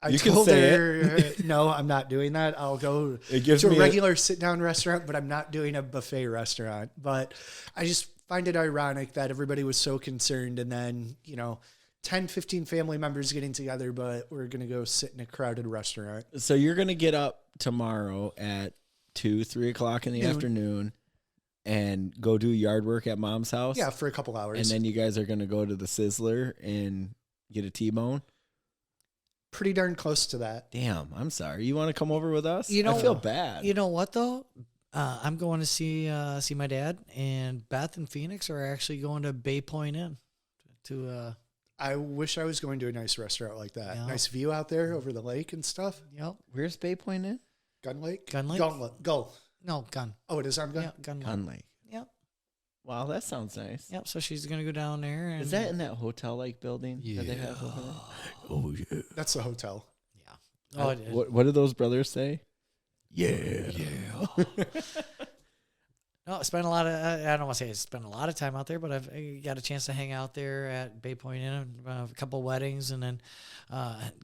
I You can told say her, no, I'm not doing that. I'll go It gives to a me regular sit-down restaurant, but I'm not doing a buffet restaurant. But I just find it ironic that everybody was so concerned and then, 10, 15 family members getting together, but we're going to go sit in a crowded restaurant. So you're going to get up tomorrow at 2, 3 o'clock in the afternoon and go do yard work at mom's house? Yeah, for a couple hours. And then you guys are going to go to the Sizzler and get a T-bone? Pretty darn close to that. Damn, I'm sorry. You want to come over with us? You know- I feel bad. You know what though? I'm going to see my dad, and Beth and Phoenix are actually going to Bay Point Inn to I wish I was going to a nice restaurant like that. Yeah. Nice view out there over the lake and stuff. yep. Where's Bay Point in? Gun Lake? Gun Lake? Gull. No, Gun. Oh, it is on Gun? Yeah, Gun. Gun Lake. Yep. Wow, that sounds nice. Yep. So she's gonna go down there. And Is that in that hotel-like building that they have over there? Oh, yeah. That's the hotel. Yeah. Oh, What do those brothers say? Yeah. No, I spent a lot of. I don't want to say I spent a lot of time out there, but I got a chance to hang out there at Bay Point Inn, a couple weddings, and then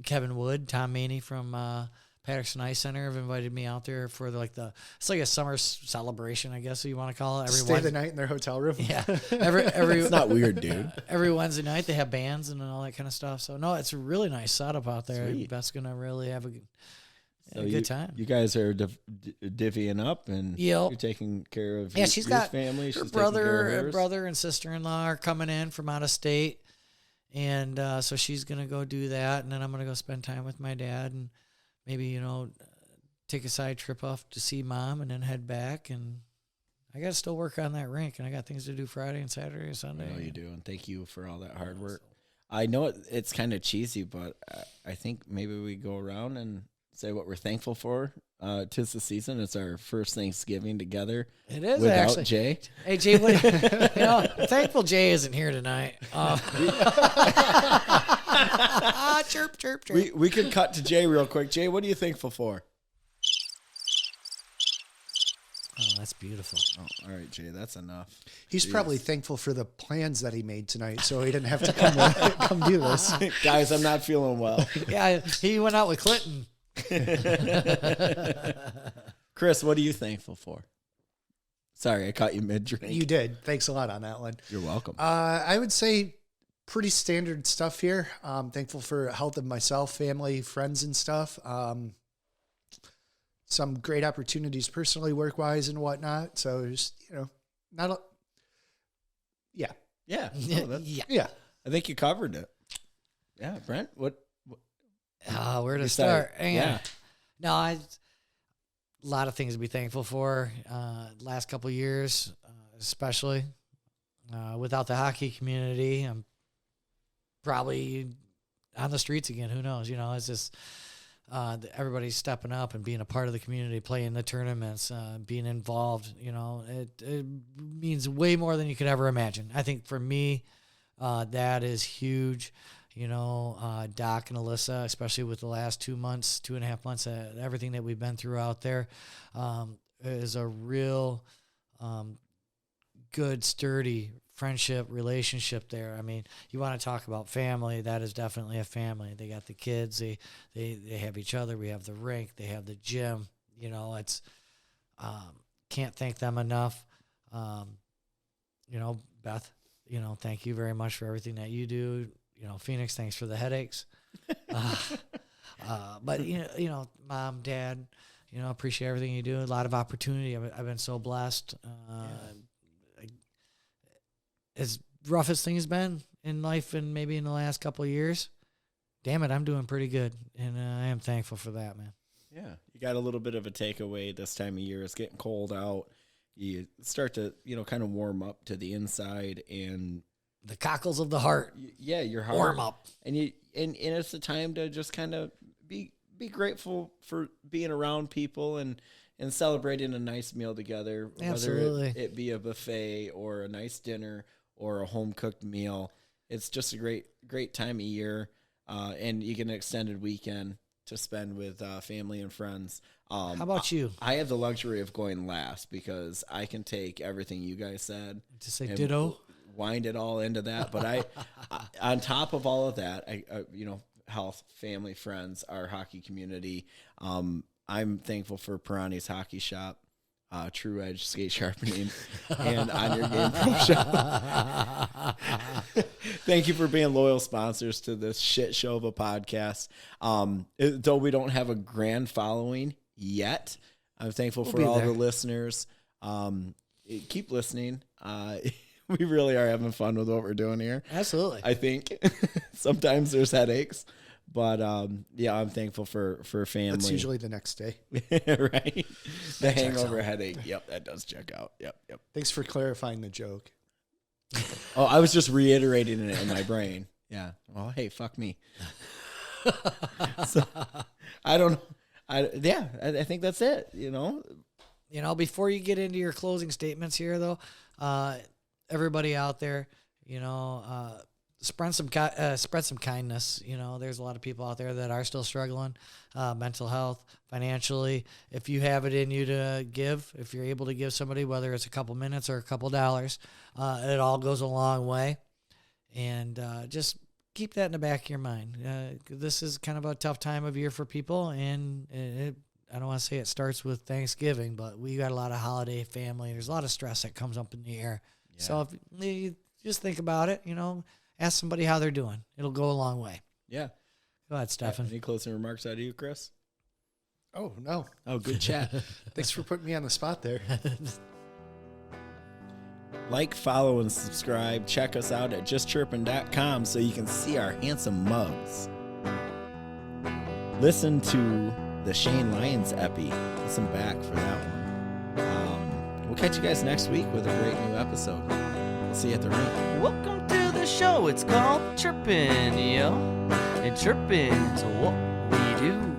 Kevin Wood, Tom Maney from Patterson Ice Center have invited me out there for it's like a summer celebration, I guess you want to call it. Stay the night in their hotel room. Yeah, every It's not weird, dude. every Wednesday night they have bands and all that kind of stuff. So no, it's a really nice setup out there. Sweet. Beth's gonna really have a So good time. You guys are divvying up, and Yep. you're taking care of She's your got family. her She's taking care of hers. brother and sister-in-law are coming in from out of state, and so she's gonna go do that, and then I'm gonna go spend time with my dad, and maybe take a side trip off to see mom, and then head back. And I got to still work on that rink, and I got things to do Friday and Saturday and Sunday. I know you do, and thank you for all that hard work. I know it's kind of cheesy, but I think maybe we go around and say what we're thankful for. 'Tis the season. It's our first Thanksgiving together. It is without actually. Jay. Hey Jay, thankful Jay isn't here tonight. Chirp, chirp, chirp. We could cut to Jay real quick. Jay, what are you thankful for? Oh, that's beautiful. Oh, all right, Jay, that's enough. He's Jeez. probably thankful for the plans that he made tonight, so he didn't have to come do this. Guys, I'm not feeling well. Yeah, he went out with Clinton. Chris, what are you thankful for? Sorry, I caught you mid-drink. You did. Thanks a lot on that one. You're welcome. I would say pretty standard stuff here. Thankful for health of myself, family, friends, and stuff. Some great opportunities personally, work-wise, and whatnot. So just not a yeah. Yeah. No, that's- Yeah. I think you covered it. Yeah, Brent, what Where to you start? start? Yeah. No, a lot of things to be thankful for. Last couple of years, especially without the hockey community, I'm probably on the streets again. Who knows? It's just everybody's stepping up and being a part of the community, playing the tournaments, being involved. It means way more than you could ever imagine. I think for me, that is huge. Doc and Alyssa, especially with the last 2.5 months, everything that we've been through out there, is a real good, sturdy friendship relationship there. I mean, you want to talk about family, that is definitely a family. They got the kids, they have each other, we have the rink, they have the gym. It's can't thank them enough. Beth, thank you very much for everything that you do. Phoenix, thanks for the headaches. But Mom, Dad, appreciate everything you do. A lot of opportunity. I've been so blessed. As rough as things been in life, and maybe in the last couple of years, damn it, I'm doing pretty good, and I am thankful for that, man. Yeah, you got a little bit of a takeaway this time of year. It's getting cold out. You start to, kind of warm up to the inside, and The cockles of the heart your heart warm up. and it's a time to just kind of be grateful for being around people and celebrating a nice meal together. Absolutely. Whether it be a buffet or a nice dinner or a home cooked meal, it's just a great time of year, and you get an extended weekend to spend with family and friends. How about you? I have the luxury of going last because I can take everything you guys said. Just say and ditto. Wind it all into that. But I on top of all of that, health, family, friends, our hockey community. I'm thankful for Pirani's Hockey Shop, True Edge Skate Sharpening, and On Your Game Pro Shop. Thank you for being loyal sponsors to this shit show of a podcast. Though we don't have a grand following yet, I'm thankful for all the listeners. Keep listening. We really are having fun with what we're doing here. Absolutely. I think sometimes there's headaches, but I'm thankful for family. That's usually the next day. Right? The hangover headache. Yep, that does check out. Yep. Thanks for clarifying the joke. Oh, I was just reiterating it in my brain. Yeah. Well, hey, fuck me. So, I don't know. I think that's it, Before you get into your closing statements here, though, everybody out there, spread some kindness. You know, there's a lot of people out there that are still struggling, mental health, financially. If you have it in you to give, if you're able to give somebody, whether it's a couple minutes or a couple dollars, it all goes a long way. And just keep that in the back of your mind. This is kind of a tough time of year for people, and I don't want to say it starts with Thanksgiving, but we got a lot of holiday family. There's a lot of stress that comes up in the air. Yeah. So if you just think about it, you know, ask somebody how they're doing. It'll go a long way. Yeah. Go ahead, Stephan. Any closing remarks out of you, Chris? Oh, no. Oh, good chat. Thanks for putting me on the spot there. Like, follow, and subscribe. Check us out at justchirpin.com so you can see our handsome mugs. Listen to the Shane Lyons Eppy. Listen back for that one. We'll catch you guys next week with a great new episode. We'll see you at the rink. Welcome to the show. It's called Chirpin', yo. And chirpin's what we do.